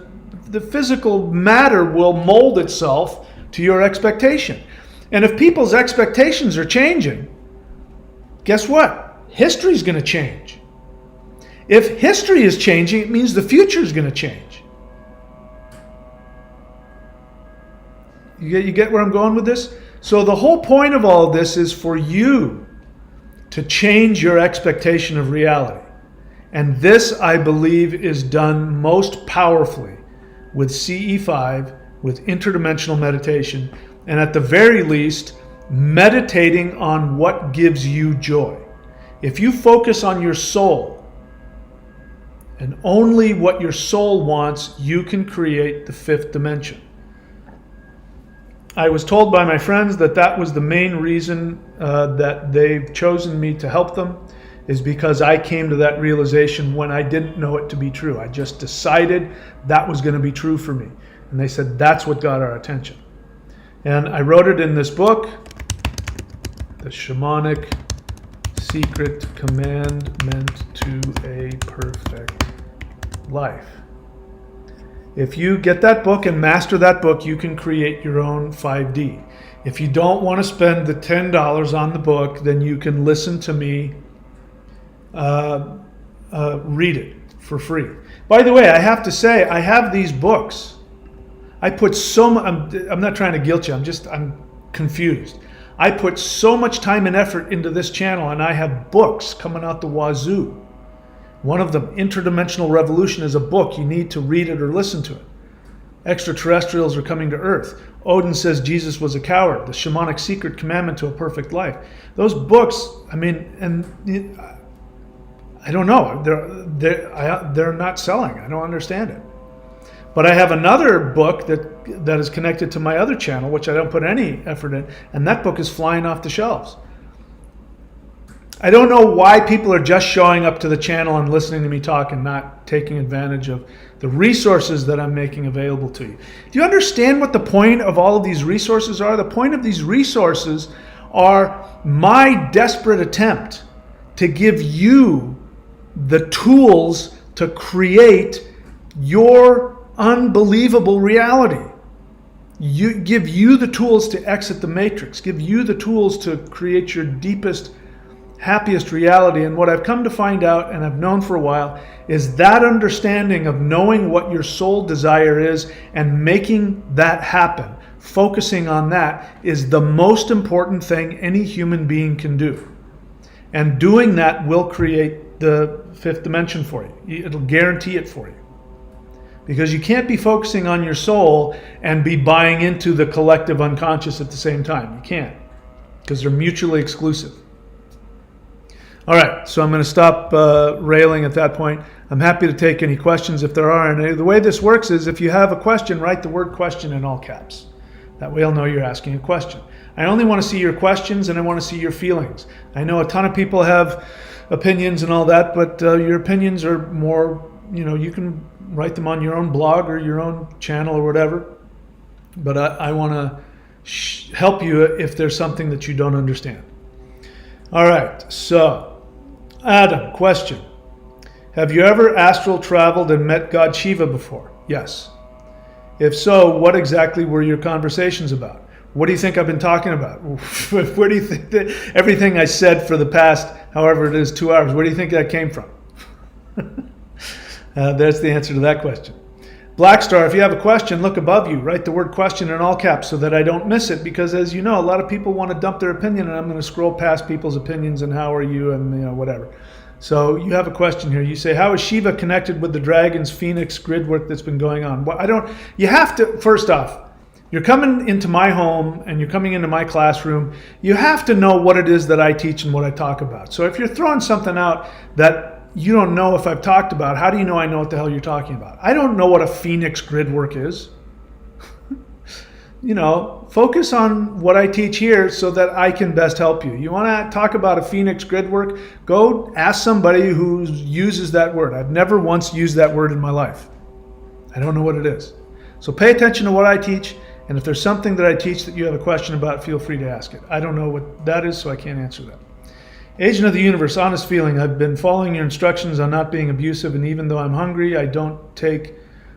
the physical matter will mold itself to your expectation. And if people's expectations are changing, guess what? History is going to change. If history is changing, it means the future is going to change. You get where I'm going with this? So the whole point of all of this is for you to change your expectation of reality. And this, I believe, is done most powerfully with CE5, with interdimensional meditation, and at the very least, meditating on what gives you joy. If you focus on your soul and only what your soul wants, you can create the 5th dimension. I was told by my friends that was the main reason that they've chosen me to help them, is because I came to that realization when I didn't know it to be true. I just decided that was going to be true for me. And they said, that's what got our attention. And I wrote it in this book, The Shamanic Secret Commandment to a Perfect Life. If you get that book and master that book, you can create your own 5D. If you don't want to spend the $10 on the book, then you can listen to me read it for free. By the way, I have to say, I have these books. I put so much, I'm not trying to guilt you, I'm confused. I put so much time and effort into this channel, and I have books coming out the wazoo. One of them, Interdimensional Revolution, is a book. You need to read it or listen to it. Extraterrestrials are coming to Earth. Odin says Jesus was a coward. The Shamanic Secret Commandment to a Perfect Life. Those books, I mean, and I don't know. They're not selling. I don't understand it. But I have another book that is connected to my other channel, which I don't put any effort in, and that book is flying off the shelves. I don't know why people are just showing up to the channel and listening to me talk and not taking advantage of the resources that I'm making available to you. Do you understand what the point of all of these resources are? The point of these resources are my desperate attempt to give you the tools to create your unbelievable reality. Give you the tools to exit the matrix, give you the tools to create your deepest, happiest reality. And what I've come to find out, and I've known for a while, is that understanding of knowing what your soul desire is and making that happen, focusing on that, is the most important thing any human being can do. And doing that will create the fifth dimension for you. It'll guarantee it for you. Because you can't be focusing on your soul and be buying into the collective unconscious at the same time. You can't, because they're mutually exclusive. All right, so I'm going to stop railing at that point. I'm happy to take any questions if there are any. The way this works is, if you have a question, write the word question in all caps. That way I'll know you're asking a question. I only want to see your questions, and I want to see your feelings. I know a ton of people have opinions and all that, but your opinions are more, you can write them on your own blog or your own channel or whatever. But I want to help you if there's something that you don't understand. All right, so Adam, question. Have you ever astral traveled and met God Shiva before? Yes. If so, what exactly were your conversations about? What do you think I've been talking about? Where do you think that everything I said for the past, however it is, 2 hours, where do you think that came from? There's the answer to that question. Black Star, if you have a question, look above you. Write the word question in all caps so that I don't miss it, because as you know, a lot of people want to dump their opinion, and I'm going to scroll past people's opinions and how are you and whatever. So you have a question here. You say, how is Shiva connected with the dragon's phoenix grid work that's been going on? Well, you have to, first off, you're coming into my home and you're coming into my classroom. You have to know what it is that I teach and what I talk about. So if you're throwing something out that you don't know if I've talked about, how do you know I know what the hell you're talking about? I don't know what a phoenix grid work is. Focus on what I teach here so that I can best help you. You want to talk about a phoenix grid work? Go ask somebody who uses that word. I've never once used that word in my life. I don't know what it is. So pay attention to what I teach, and if there's something that I teach that you have a question about, feel free to ask it. I don't know what that is, so I can't answer that. Agent of the Universe, honest feeling. I've been following your instructions on not being abusive, and even though I'm hungry, I don't take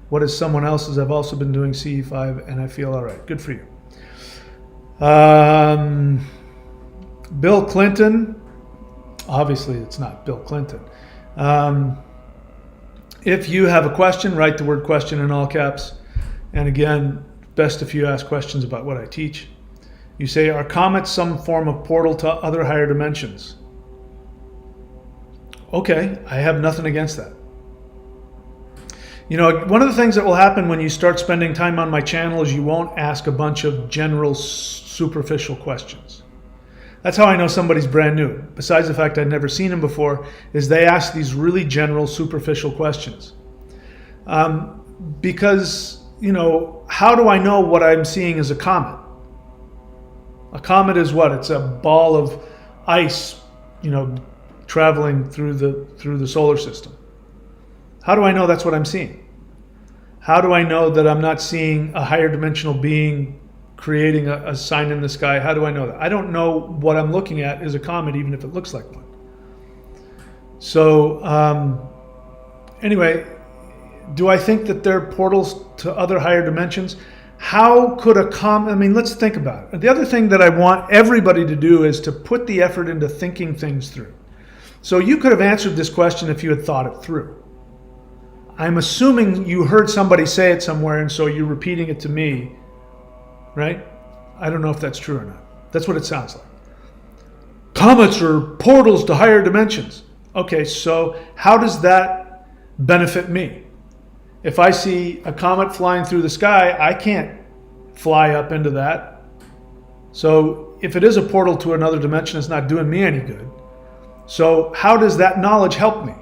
what is someone else's. I've also been doing CE5, and I feel all right. Good for you. Bill Clinton. Obviously, it's not Bill Clinton. If you have a question, write the word question in all caps. And again, best if you ask questions about what I teach. You say, are comets some form of portal to other higher dimensions? Okay, I have nothing against that. One of the things that will happen when you start spending time on my channel is you won't ask a bunch of general, superficial questions. That's how I know somebody's brand new. Besides the fact I'd never seen them before, is they ask these really general, superficial questions. Because, how do I know what I'm seeing is a comet? A comet is what? It's a ball of ice, traveling through the solar system. How do I know that's what I'm seeing? How do I know that I'm not seeing a higher dimensional being creating a sign in the sky? How do I know that? I don't know what I'm looking at is a comet, even if it looks like one. So anyway, Do I think that there are portals to other higher dimensions? How could let's think about it. The other thing that I want everybody to do is to put the effort into thinking things through. So you could have answered this question if you had thought it through. I'm assuming you heard somebody say it somewhere, and so you're repeating it to me, right? I don't know if that's true or not. That's what it sounds like. Comets are portals to higher dimensions. Okay, so how does that benefit me? If I see a comet flying through the sky, I can't fly up into that. So if it is a portal to another dimension, it's not doing me any good. So how does that knowledge help me?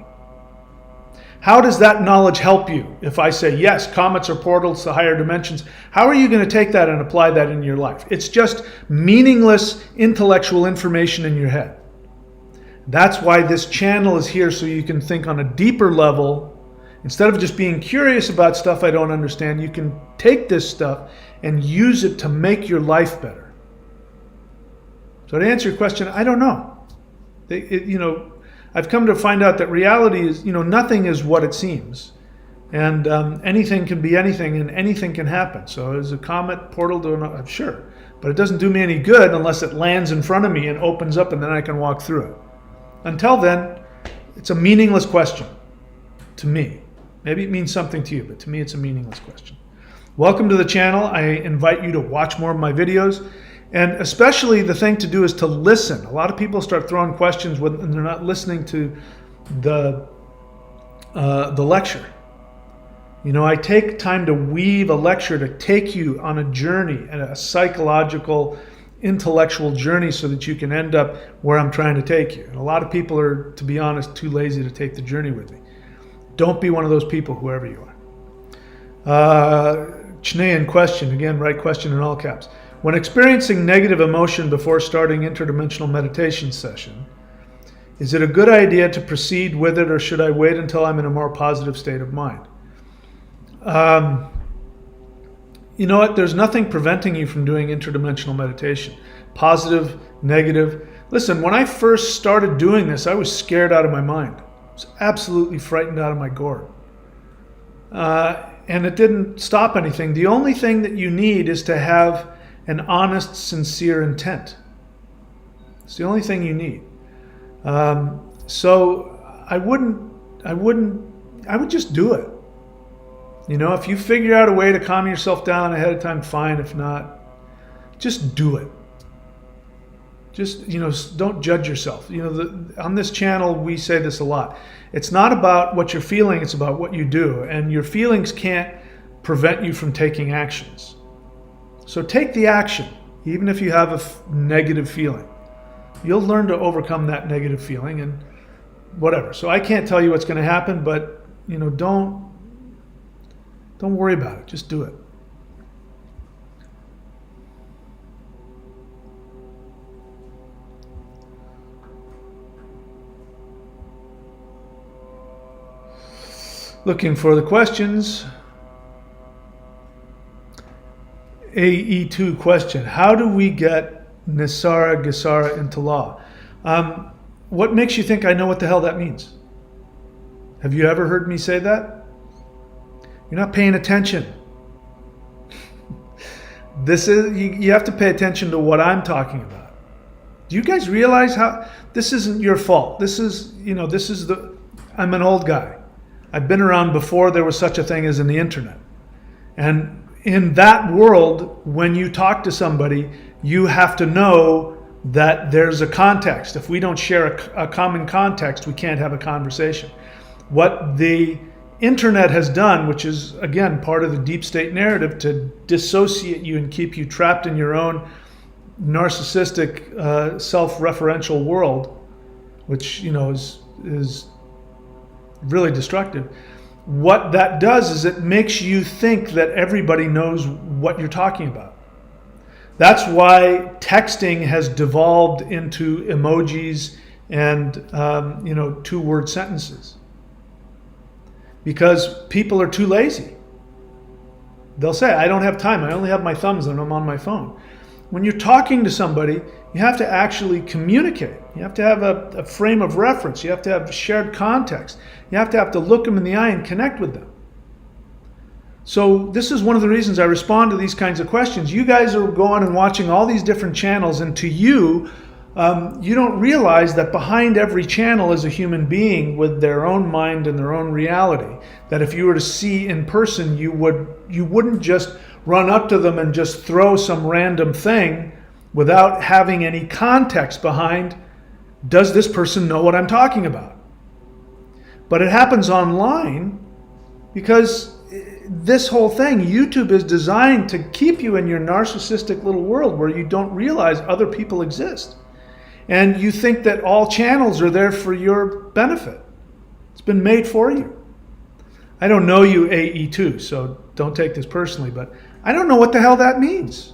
How does that knowledge help you? If I say, yes, comets are portals to higher dimensions, how are you going to take that and apply that in your life? It's just meaningless intellectual information in your head. That's why this channel is here, so you can think on a deeper level. Instead of just being curious about stuff I don't understand, you can take this stuff and use it to make your life better. So to answer your question, I don't know. I've come to find out that reality is, nothing is what it seems. And anything can be anything, and anything can happen. So is a comet portal to another? Sure. But it doesn't do me any good unless it lands in front of me and opens up, and then I can walk through it. Until then, it's a meaningless question to me. Maybe it means something to you, but to me it's a meaningless question. Welcome to the channel. I invite you to watch more of my videos. And especially the thing to do is to listen. A lot of people start throwing questions when they're not listening to the lecture. I take time to weave a lecture to take you on a journey, a psychological, intellectual journey, so that you can end up where I'm trying to take you. And a lot of people are, to be honest, too lazy to take the journey with me. Don't be one of those people, whoever you are. Chinean question, again, right question in all caps. When experiencing negative emotion before starting interdimensional meditation session, is it a good idea to proceed with it, or should I wait until I'm in a more positive state of mind? You know what? There's nothing preventing you from doing interdimensional meditation. Positive, negative. Listen, when I first started doing this, I was scared out of my mind. I was absolutely frightened out of my gourd. And it didn't stop anything. The only thing that you need is to have an honest, sincere intent. It's the only thing you need. So I would just do it. If you figure out a way to calm yourself down ahead of time, fine. If not, just do it. Just, don't judge yourself. On this channel, we say this a lot. It's not about what you're feeling, it's about what you do. And your feelings can't prevent you from taking actions. So take the action, even if you have a negative feeling. You'll learn to overcome that negative feeling and whatever. So I can't tell you what's going to happen, but, don't worry about it. Just do it. Looking for the questions. AE2 question. How do we get Nisara Gesara into law? What makes you think I know what the hell that means? Have you ever heard me say that? You're not paying attention. You have to pay attention to what I'm talking about. Do you guys realize how this isn't your fault? I'm an old guy. I've been around before there was such a thing as in the internet. And in that world, when you talk to somebody, you have to know that there's a context. If we don't share a common context, we can't have a conversation. What the internet has done, which is, again, part of the deep state narrative, to dissociate you and keep you trapped in your own narcissistic, self-referential world, which, is really destructive. What that does is it makes you think that everybody knows what you're talking about. That's why texting has devolved into emojis and two-word sentences. Because people are too lazy. They'll say, I don't have time. I only have my thumbs and I'm on my phone. When you're talking to somebody, you have to actually communicate. You have to have a frame of reference. You have to have shared context. You have to look them in the eye and connect with them. So this is one of the reasons I respond to these kinds of questions. You guys are going and watching all these different channels, and to you, you don't realize that behind every channel is a human being with their own mind and their own reality. That if you were to see in person, you wouldn't just run up to them and just throw some random thing without having any context behind, does this person know what I'm talking about? But it happens online because this whole thing, YouTube is designed to keep you in your narcissistic little world where you don't realize other people exist. And you think that all channels are there for your benefit. It's been made for you. I don't know you, AE2, so don't take this personally, but I don't know what the hell that means.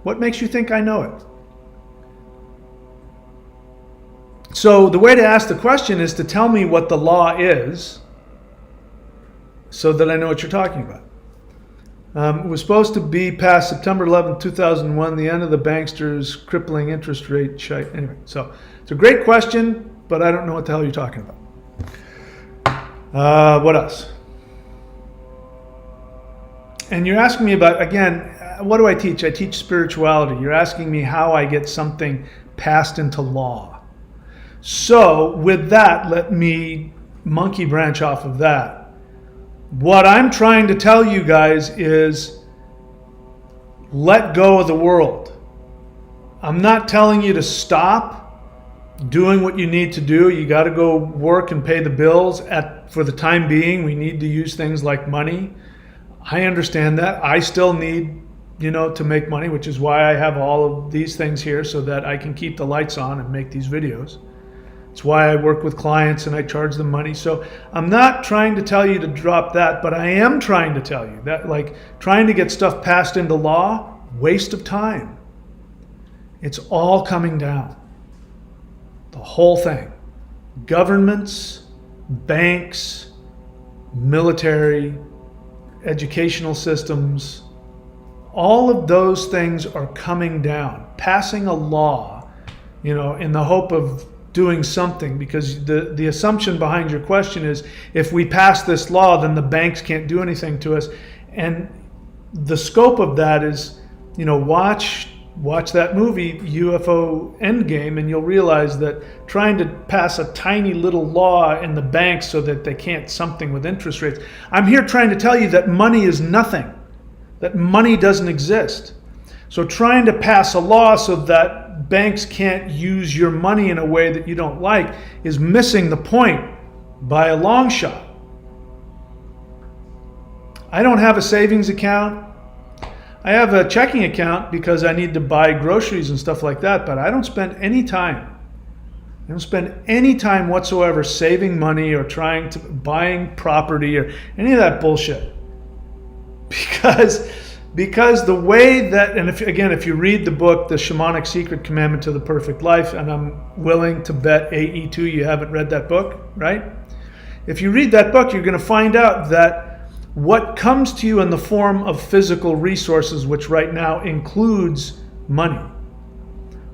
What makes you think I know it? So the way to ask the question is to tell me what the law is, so that I know what you're talking about. It was supposed to be past September 11, 2001, the end of the banksters' crippling interest rate shite. Anyway, so it's a great question, but I don't know what the hell you're talking about. What else? And you're asking me about, again, what do I teach? I teach spirituality. You're asking me how I get something passed into law. So with that, let me monkey branch off of that. What I'm trying to tell you guys is let go of the world. I'm not telling you to stop doing what you need to do. You got to go work and pay the bills. For the time being, we need to use things like money. I understand that. I still need, to make money, which is why I have all of these things here so that I can keep the lights on and make these videos. It's why I work with clients and I charge them money. So I'm not trying to tell you to drop that, but I am trying to tell you that, like, trying to get stuff passed into law, waste of time. It's all coming down. The whole thing. Governments, banks, military, educational systems, all of those things are coming down. Passing a law, in the hope of doing something, because the assumption behind your question is if we pass this law, then the banks can't do anything to us. And the scope of that is, watch that movie UFO Endgame, and you'll realize that trying to pass a tiny little law in the banks so that they can't something with interest rates. I'm here trying to tell you that money is nothing, that money doesn't exist. So trying to pass a law so that banks can't use your money in a way that you don't like is missing the point by a long shot. I don't have a savings account. I have a checking account because I need to buy groceries and stuff like that, but I don't spend any time. I don't spend any time whatsoever saving money or buying property or any of that bullshit. Because the way that, and if you read the book, The Shamanic Secret Commandment to the Perfect Life, and I'm willing to bet AE2 you haven't read that book, right? If you read that book, you're going to find out that what comes to you in the form of physical resources, which right now includes money,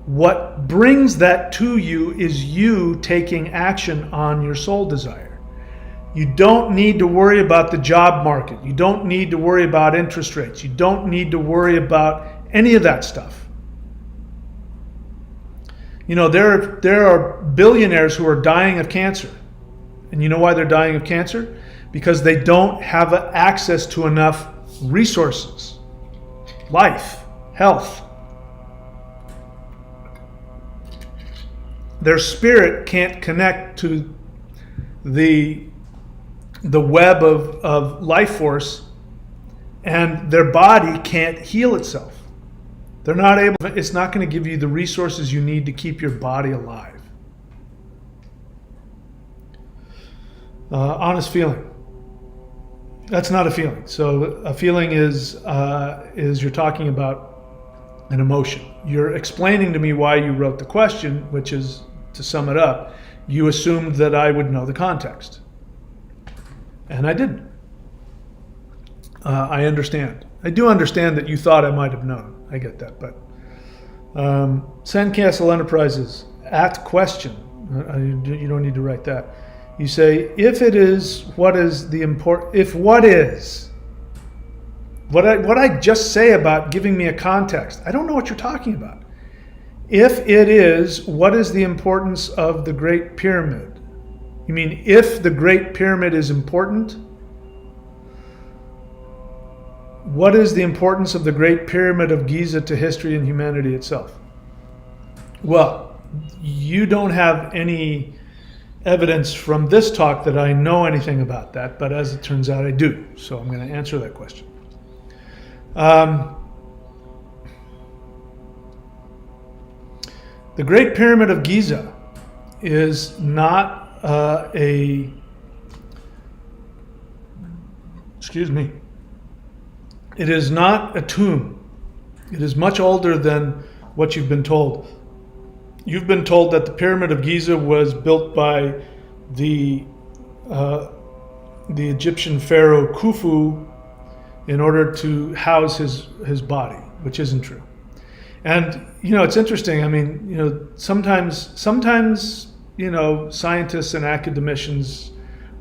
what brings that to you is you taking action on your soul desire. You don't need to worry about the job market. You don't need to worry about interest rates. You don't need to worry about any of that stuff. There are billionaires who are dying of cancer. And you know why they're dying of cancer? Because they don't have access to enough resources, life, health. Their spirit can't connect to the web of life force, and their body can't heal itself. They're not able, it's not going to give you the resources you need to keep your body alive. Honest feeling. That's not a feeling. So a feeling is you're talking about an emotion. You're explaining to me why you wrote the question, which is, to sum it up, you assumed that I would know the context. And I didn't. I understand. I do understand that you thought I might have known. I get that. But Sandcastle Enterprises, at question. You don't need to write that. You say, if it is, what is the import? If what is What I just say about giving me a context, I don't know what you're talking about. If it is, what is the importance of the Great Pyramid? You mean if the Great Pyramid is important? What is the importance of the Great Pyramid of Giza to history and humanity itself? Well, you don't have any evidence from this talk that I know anything about that, but as it turns out, I do. So I'm going to answer that question. The Great Pyramid of Giza is not it is not a tomb. It is much older than what you've been told. You've been told that the Pyramid of Giza was built by the Egyptian pharaoh Khufu in order to house his body, which isn't true. And it's interesting. I mean, sometimes scientists and academicians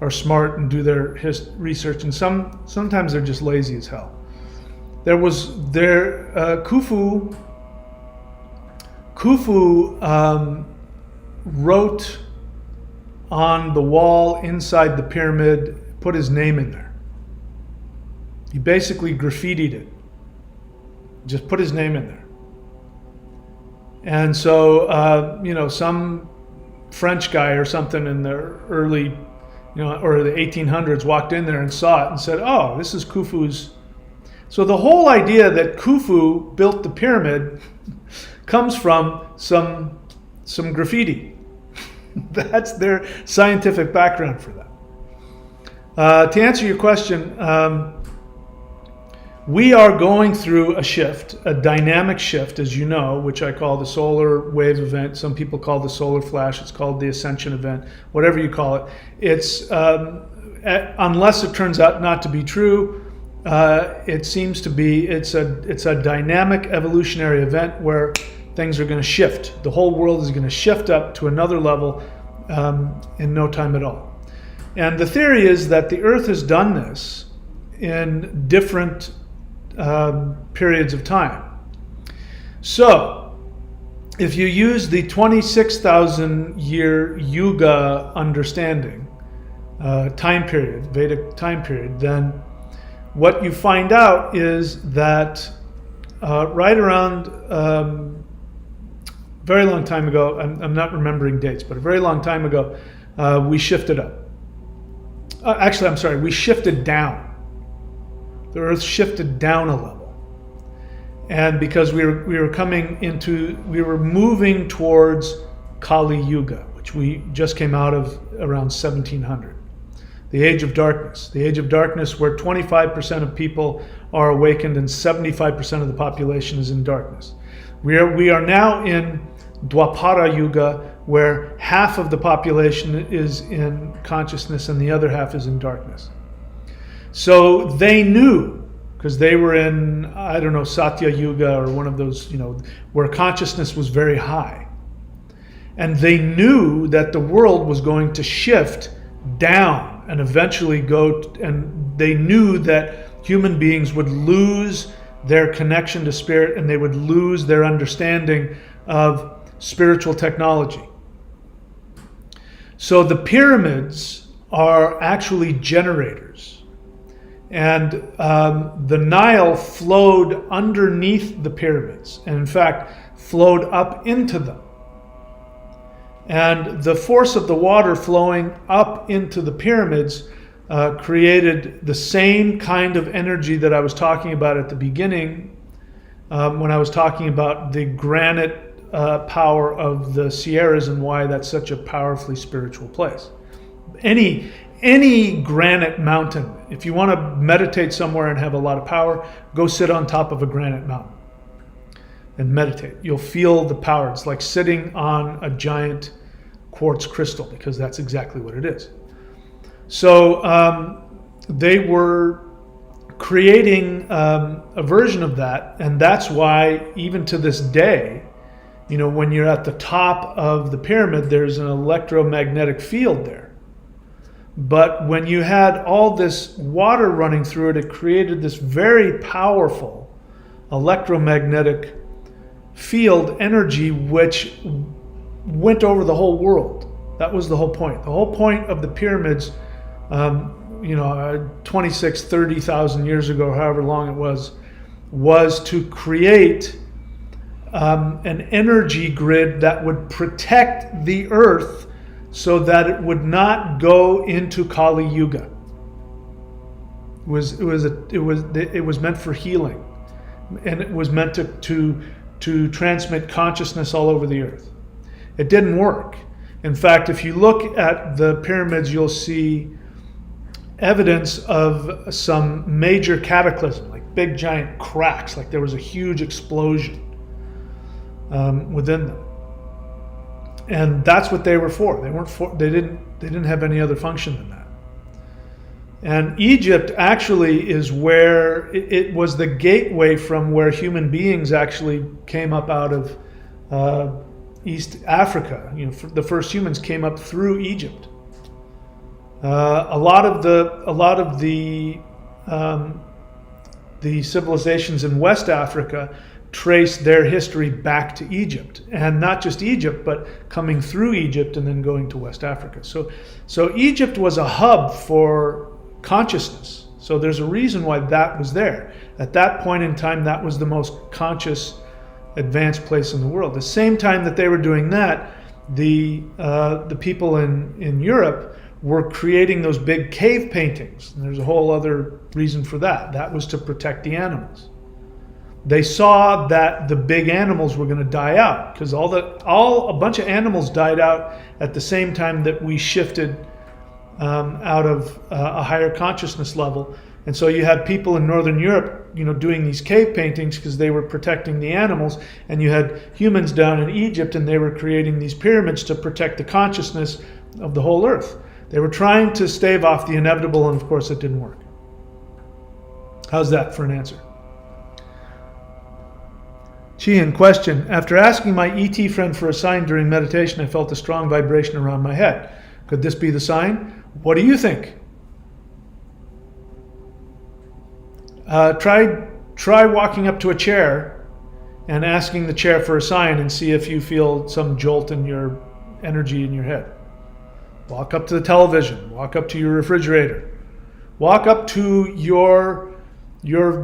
are smart and do their research, and sometimes they're just lazy as hell. Khufu wrote on the wall inside the pyramid, put his name in there. He basically graffitied it. Just put his name in there. And so, some French guy or something in the early, or the 1800s walked in there and saw it and said, oh, this is Khufu's. So the whole idea that Khufu built the pyramid comes from some graffiti. That's their scientific background for that. To answer your question, we are going through a shift, a dynamic shift, as you know, which I call the solar wave event. Some people call the solar flash. It's called the ascension event, whatever you call it. It's unless it turns out not to be true, it seems to be. It's a dynamic evolutionary event where things are going to shift. The whole world is going to shift up to another level in no time at all. And the theory is that the Earth has done this in different periods of time. So, if you use the 26,000 year Yuga understanding, time period, Vedic time period, then what you find out is that right around very long time ago, I'm not remembering dates, but a very long time ago, we shifted up. We shifted down. The Earth shifted down a level. And because we were moving towards Kali Yuga, which we just came out of around 1700. The Age of Darkness. The Age of Darkness where 25% of people are awakened and 75% of the population is in darkness. We are now in Dwapara Yuga, where half of the population is in consciousness and the other half is in darkness. So they knew, because they were in, Satya Yuga or one of those, where consciousness was very high. And they knew that the world was going to shift down and eventually and they knew that human beings would lose their connection to spirit and they would lose their understanding of spiritual technology. So the pyramids are actually generators. And the Nile flowed underneath the pyramids, and in fact flowed up into them. And the force of the water flowing up into the pyramids created the same kind of energy that I was talking about at the beginning when I was talking about the granite power of the Sierras and why that's such a powerfully spiritual place. Any granite mountain, if you want to meditate somewhere and have a lot of power, go sit on top of a granite mountain and meditate. You'll feel the power. It's like sitting on a giant quartz crystal, because that's exactly what it is. So they were creating a version of that, and that's why even to this day, when you're at the top of the pyramid, there's an electromagnetic field there. But when you had all this water running through it, it created this very powerful electromagnetic field energy which went over the whole world. That was the whole point. The whole point of the pyramids, 26, 30,000 years ago, however long it was to create an energy grid that would protect the earth so that it would not go into Kali Yuga. It was meant for healing, and it was meant to transmit consciousness all over the earth. It didn't work. In fact, if you look at the pyramids, you'll see evidence of some major cataclysm, like big giant cracks, like there was a huge explosion within them. And that's what they were for. They didn't have any other function than that. And Egypt actually is where it was the gateway from where human beings actually came up out of East Africa. The first humans came up through Egypt. A lot of the civilizations in West Africa trace their history back to Egypt, and not just Egypt, but coming through Egypt and then going to West Africa. So Egypt was a hub for consciousness. So there's a reason why that was there. At that point in time, that was the most conscious, advanced place in the world. The same time that they were doing that, the people in Europe were creating those big cave paintings. And there's a whole other reason for that. That was to protect the animals. They saw that the big animals were going to die out, because a bunch of animals died out at the same time that we shifted out of a higher consciousness level. And so you had people in Northern Europe, doing these cave paintings because they were protecting the animals, and you had humans down in Egypt, and they were creating these pyramids to protect the consciousness of the whole earth. They were trying to stave off the inevitable, and of course it didn't work. How's that for an answer? Chian, question. After asking my ET friend for a sign during meditation, I felt a strong vibration around my head. Could this be the sign? What do you think? Try walking up to a chair and asking the chair for a sign and see if you feel some jolt in your energy in your head. Walk up to the television. Walk up to your refrigerator. Walk up to your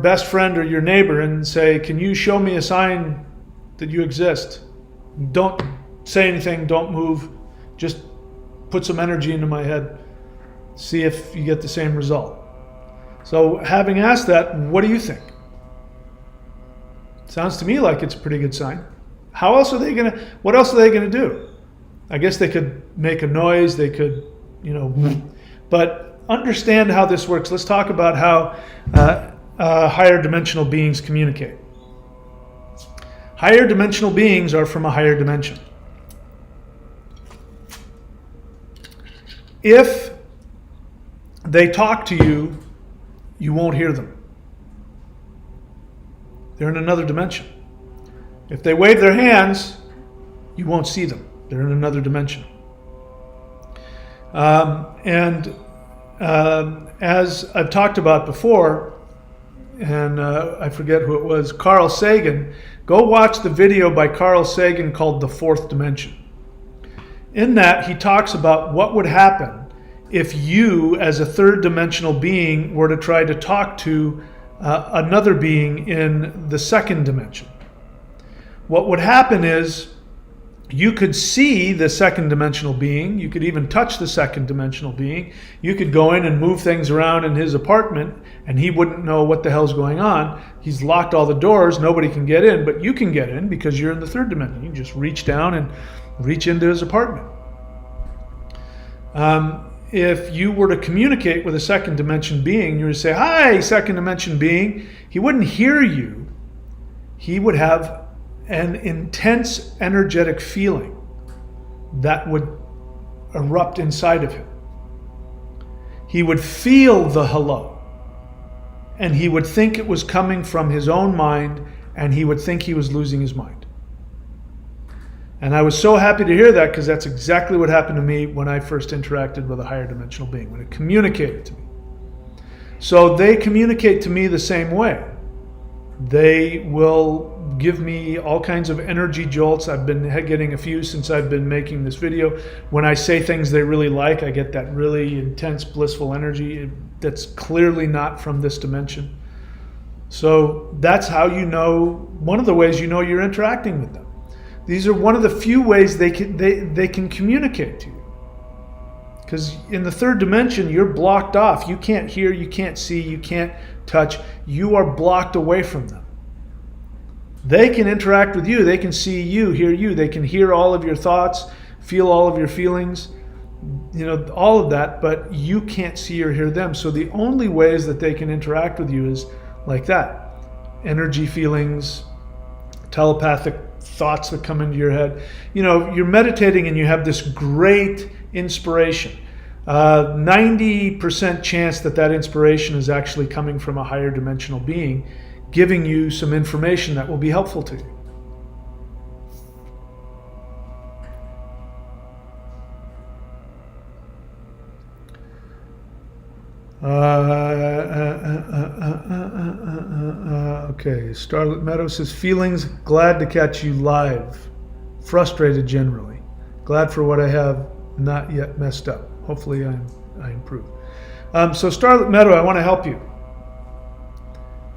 best friend or your neighbor and say, can you show me a sign that you exist? Don't say anything, don't move, just put some energy into my head. See if you get the same result. So having asked that, what do you think? Sounds to me like it's a pretty good sign. What else are they gonna do? I guess they could make a noise, they could, but understand how this works. Let's talk about how higher dimensional beings communicate. Higher dimensional beings are from a higher dimension. If they talk to you, you won't hear them. They're in another dimension. If they wave their hands, you won't see them. They're in another dimension. As I've talked about before, and I forget who it was, Carl Sagan, go watch the video by Carl Sagan called The Fourth Dimension. In that, he talks about what would happen if you, as a third dimensional being, were to try to talk to another being in the second dimension. What would happen is you could see the second dimensional being, you could even touch the second dimensional being, you could go in and move things around in his apartment and he wouldn't know what the hell's going on. He's locked all the doors, nobody can get in, but you can get in because you're in the third dimension. You can just reach down and reach into his apartment. If you were to communicate with a second dimension being, you would say, hi, second dimension being, he wouldn't hear you. He would have an intense energetic feeling that would erupt inside of him. He would feel the hello, and he would think it was coming from his own mind, and he would think he was losing his mind. And I was so happy to hear that, because that's exactly what happened to me when I first interacted with a higher dimensional being, when it communicated to me. So they communicate to me the same way. They will give me all kinds of energy jolts. I've been getting a few since I've been making this video. When I say things they really like, I get that really intense, blissful energy that's clearly not from this dimension. So that's how you know, one of the ways you know you're interacting with them. These are one of the few ways they can communicate to you. Because in the third dimension, you're blocked off. You can't hear, you can't see, you can't touch. You are blocked away from them. They can interact with you. They can see you, hear you. They can hear all of your thoughts, feel all of your feelings, all of that, but you can't see or hear them. So the only ways that they can interact with you is like that. Energy, feelings, telepathic thoughts that come into your head. You're meditating and you have this great inspiration. 90% chance that inspiration is actually coming from a higher dimensional being, giving you some information that will be helpful to you. Okay, Starlit Meadow says, feelings, glad to catch you live. Frustrated generally. Glad for what I have not yet messed up. Hopefully I improve. So Starlit Meadow, I want to help you.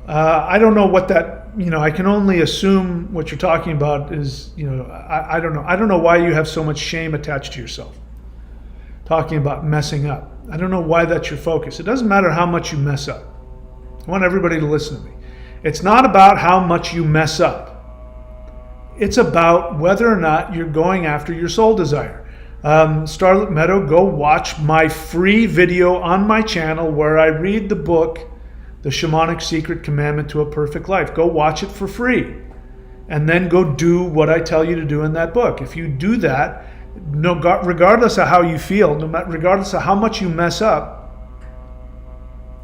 I don't know what that, I can only assume what you're talking about is, I don't know. I don't know why you have so much shame attached to yourself. Talking about messing up. I don't know why that's your focus. It doesn't matter how much you mess up. I want everybody to listen to me. It's not about how much you mess up. It's about whether or not you're going after your soul desire. Starlit Meadow, go watch my free video on my channel where I read the book, The Shamanic Secret Commandment to a Perfect Life. Go watch it for free. And then go do what I tell you to do in that book. If you do that, regardless of how you feel, regardless of how much you mess up,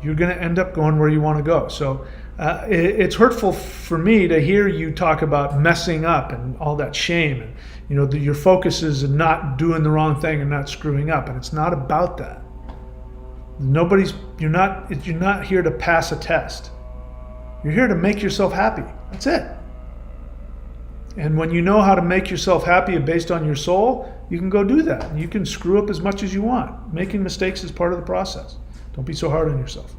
you're going to end up going where you want to go. So it's hurtful for me to hear you talk about messing up and all that shame. And, your focus is not doing the wrong thing and not screwing up. And it's not about that. You're not here to pass a test. You're here to make yourself happy. That's it. And when you know how to make yourself happy based on your soul, you can go do that. And you can screw up as much as you want. Making mistakes is part of the process. Don't be so hard on yourself.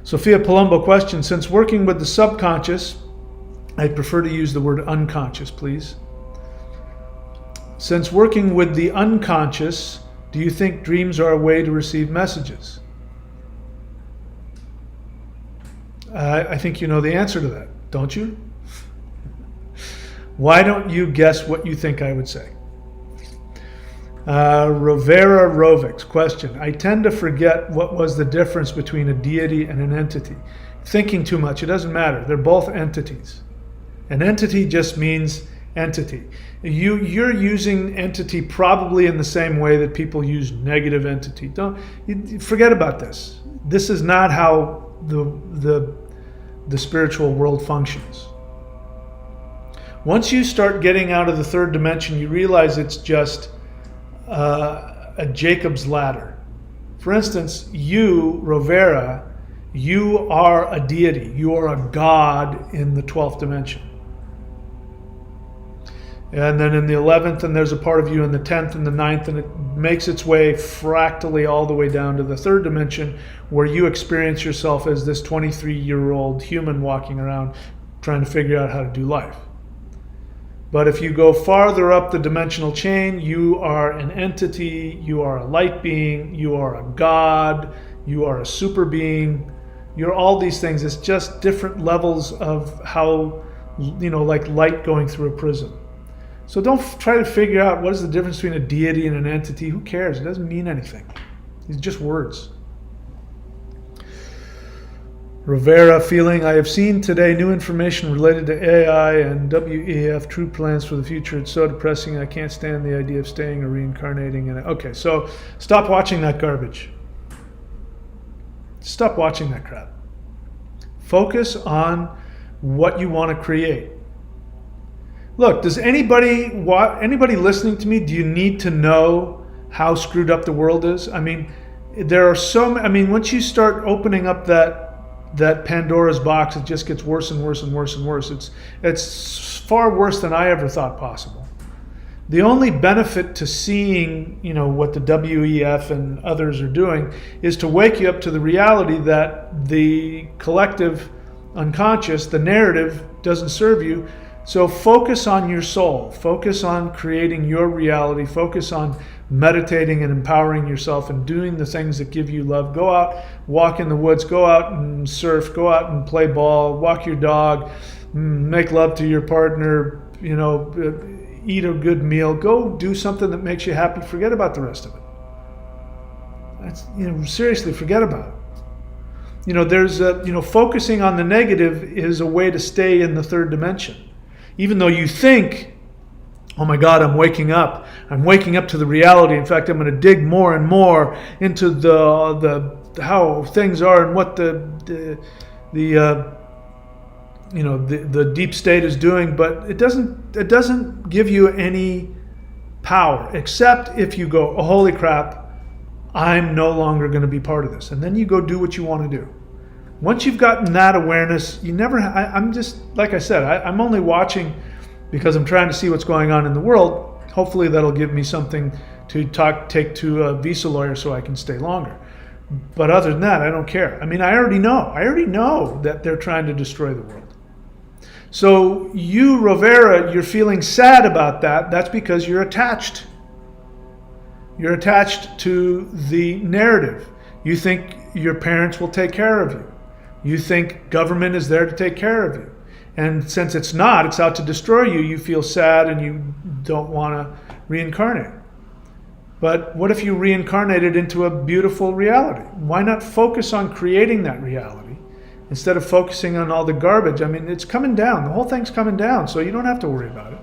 Sophia Palumbo question, since working with the subconscious, I'd prefer to use the word unconscious, please. Since working with the unconscious, do you think dreams are a way to receive messages? I think you know the answer to that, don't you? Why don't you guess what you think I would say? Rovera Rovix question. I tend to forget what was the difference between a deity and an entity. Thinking too much, it doesn't matter. They're both entities. An entity just means entity. You're using entity probably in the same way that people use negative entity. Forget about this. This is not how the spiritual world functions. Once you start getting out of the third dimension, you realize it's just a Jacob's ladder. For instance, you, Rovera, you are a deity. You are a god in the 12th dimension. And then in the 11th, and there's a part of you in the 10th and the 9th, and it makes its way fractally all the way down to the third dimension, where you experience yourself as this 23-year-old human walking around trying to figure out how to do life. But if you go farther up the dimensional chain, you are an entity, you are a light being, you are a god, you are a super being, you're all these things. It's just different levels of how, like light going through a prism. So don't try to figure out what is the difference between a deity and an entity. Who cares? It doesn't mean anything. It's just words. Rivera feeling, I have seen today new information related to AI and WEF, true plans for the future. It's so depressing. I can't stand the idea of staying or reincarnating in it. Okay, so stop watching that garbage. Stop watching that crap. Focus on what you want to create. Look, does anybody listening to me, do you need to know how screwed up the world is? I mean, there are once you start opening up that Pandora's box, it just gets worse and worse and worse and worse. It's far worse than I ever thought possible. The only benefit to seeing, what the WEF and others are doing is to wake you up to the reality that the collective unconscious, the narrative, doesn't serve you. So focus on your soul. Focus on creating your reality. Focus on meditating and empowering yourself and doing the things that give you love. Go out, walk in the woods. Go out and surf. Go out and play ball. Walk your dog. Make love to your partner. Eat a good meal. Go do something that makes you happy. Forget about the rest of it. Seriously, forget about it. Focusing on the negative is a way to stay in the third dimension. Even though you think, oh my God, I'm waking up to the reality. In fact, I'm going to dig more and more into the how things are and what the deep state is doing. But it doesn't give you any power, except if you go, oh, holy crap, I'm no longer going to be part of this. And then you go do what you want to do. Once you've gotten that awareness, I'm just, like I said, I'm only watching because I'm trying to see what's going on in the world. Hopefully that'll give me something to take to a visa lawyer so I can stay longer. But other than that, I don't care. I mean, I already know that they're trying to destroy the world. So you, Rovera, you're feeling sad about that. That's because you're attached. You're attached to the narrative. You think your parents will take care of you. You think government is there to take care of you. And since it's not, it's out to destroy you, you feel sad and you don't want to reincarnate. But what if you reincarnated into a beautiful reality? Why not focus on creating that reality instead of focusing on all the garbage? I mean, it's coming down. The whole thing's coming down, so you don't have to worry about it.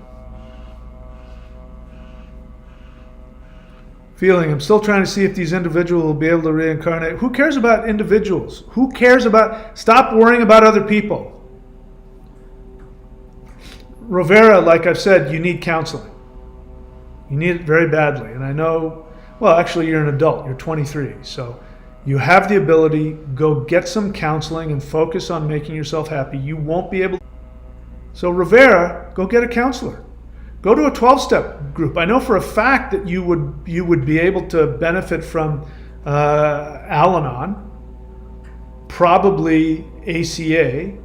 Feeling, I'm still trying to see if these individuals will be able to reincarnate. Who cares about individuals? Stop worrying about other people. Rovera, like I've said, you need counseling. You need it very badly. And I know, well, actually you're an adult, you're 23. So you have the ability, go get some counseling and focus on making yourself happy. You won't be able to. So Rovera, go get a counselor. Go to a 12-step group. I know for a fact that you would be able to benefit from Al-Anon, probably ACA,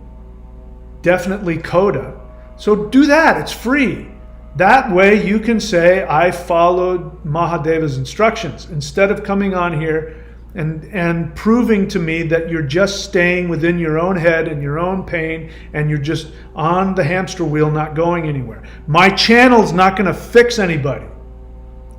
definitely CODA. So do that. It's free. That way you can say, I followed Mahadeva's instructions, instead of coming on here and proving to me that you're just staying within your own head and your own pain and you're just on the hamster wheel not going anywhere. My channel's not going to fix anybody.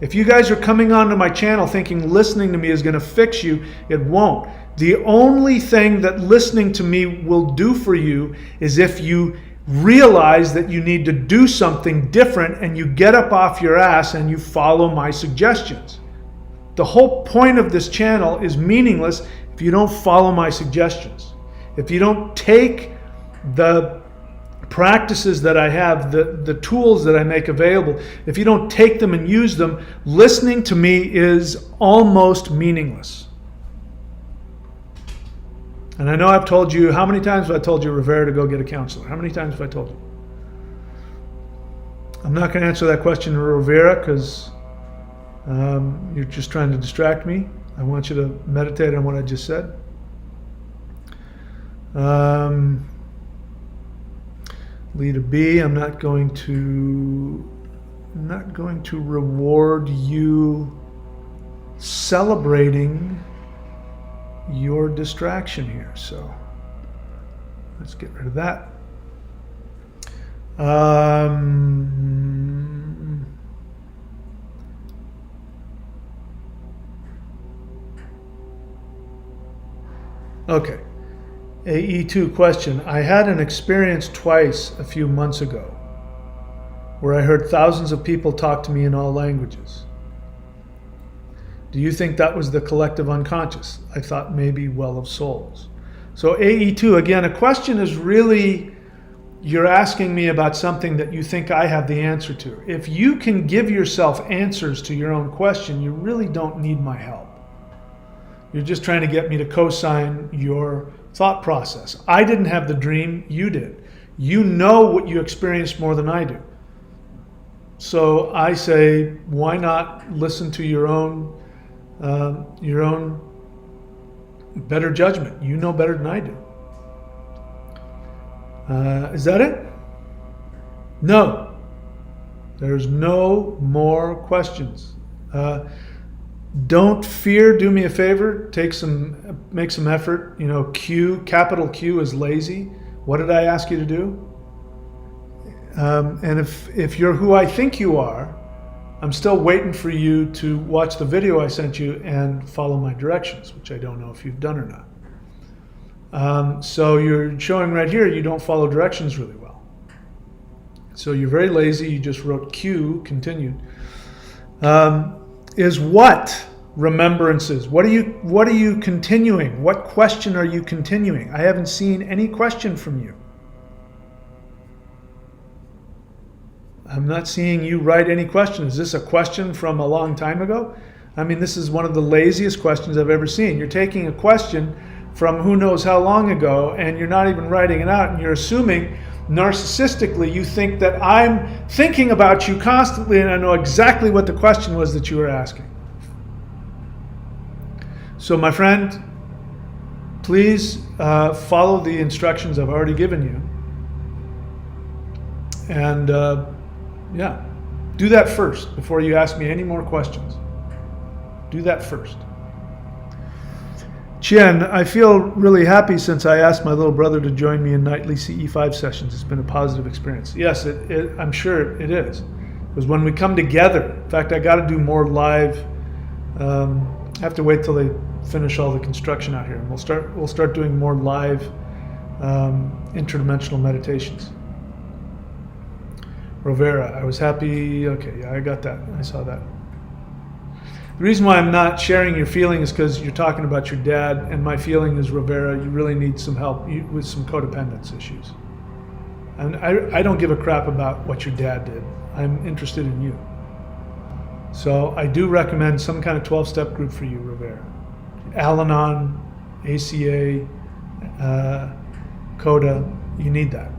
If you guys are coming onto my channel thinking listening to me is going to fix you, it won't. The only thing that listening to me will do for you is if you realize that you need to do something different and you get up off your ass and you follow my suggestions. The whole point of this channel is meaningless if you don't follow my suggestions. If you don't take the practices that I have, the tools that I make available, if you don't take them and use them, listening to me is almost meaningless. And I know I've told you, how many times have I told you, Rivera, to go get a counselor? How many times have I told you? I'm not going to answer that question, Rivera, because you're just trying to distract me. I want you to meditate on what I just said. Leader B, I'm not going to reward you celebrating your distraction here. So let's get rid of that. Okay. AE2 question. I had an experience twice a few months ago where I heard thousands of people talk to me in all languages. Do you think that was the collective unconscious? I thought maybe well of souls. So AE2, again, a question is really you're asking me about something that you think I have the answer to. If you can give yourself answers to your own question, you really don't need my help. You're just trying to get me to co-sign your thought process. I didn't have the dream, you did. You know what you experienced more than I do. So I say, why not listen to your own better judgment? You know better than I do. Is that it? No. There's no more questions. Don't fear. Do me a favor. Make some effort. You know, capital Q is lazy. What did I ask you to do? And if you're who I think you are, I'm still waiting for you to watch the video I sent you and follow my directions, which I don't know if you've done or not. So you're showing right here you don't follow directions really well. So you're very lazy. You just wrote Q, continued. Is what remembrances? What are you continuing? What question are you continuing? I haven't seen any question from you. I'm not seeing you write any question. Is this a question from a long time ago? I mean, this is one of the laziest questions I've ever seen. You're taking a question from who knows how long ago, and you're not even writing it out, and you're assuming narcissistically you think that I'm thinking about you constantly and I know exactly what the question was that you were asking. So my friend, please follow the instructions I've already given you. And yeah, do that first before you ask me any more questions. Do that first. Chien, I feel really happy since I asked my little brother to join me in nightly CE5 sessions. It's been a positive experience. Yes, I'm sure it is. Because when we come together, in fact, I got to do more live. I have to wait till they finish all the construction out here, and we'll start doing more live interdimensional meditations. Rovera, I was happy. Okay, yeah, I got that. I saw that. The reason why I'm not sharing your feeling is because you're talking about your dad, and my feeling is, Rivera, you really need some help with some codependence issues. And I don't give a crap about what your dad did. I'm interested in you. So I do recommend some kind of 12-step group for you, Rivera. Al-Anon, ACA, CODA, you need that.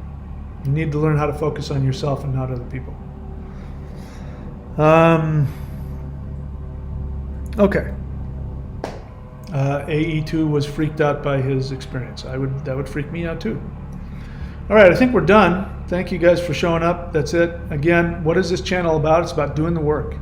You need to learn how to focus on yourself and not other people. Okay. AE2 was freaked out by his experience. That would freak me out too. All right, I think we're done. Thank you guys for showing up. That's it. Again, what is this channel about? It's about doing the work.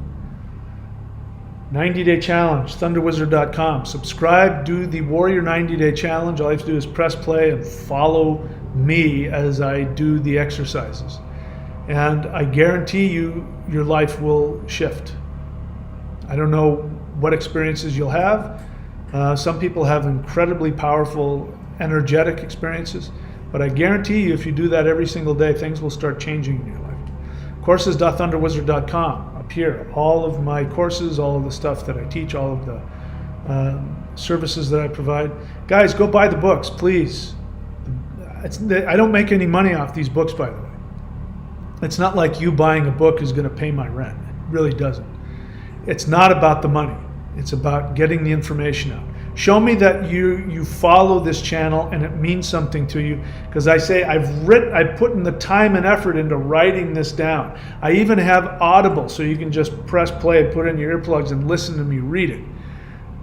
90-day challenge, thunderwizard.com. Subscribe, do the Warrior 90-day challenge. All you have to do is press play and follow me as I do the exercises. And I guarantee you, your life will shift. I don't know what experiences you'll have. Some people have incredibly powerful, energetic experiences, but I guarantee you if you do that every single day, things will start changing in your life. Courses.thunderwizard.com. Up here, all of my courses, all of the stuff that I teach, all of the services that I provide. Guys, go buy the books, please. I don't make any money off these books, by the way. It's not like you buying a book is going to pay my rent. It really doesn't. It's not about the money. It's about getting the information out. Show me that you follow this channel and it means something to you, because I say I've put in the time and effort into writing this down. I even have Audible, so you can just press play and put in your earplugs and listen to me read it.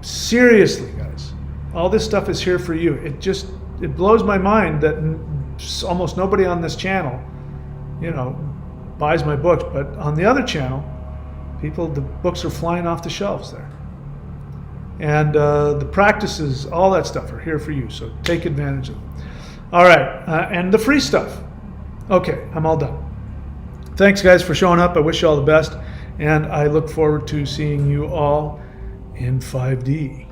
Seriously, guys, all this stuff is here for you. It blows my mind that almost nobody on this channel, buys my books, but on the other channel, the books are flying off the shelves there. And the practices, all that stuff are here for you, so take advantage of them. All right, and the free stuff. Okay, I'm all done. Thanks, guys, for showing up. I wish you all the best, and I look forward to seeing you all in 5D.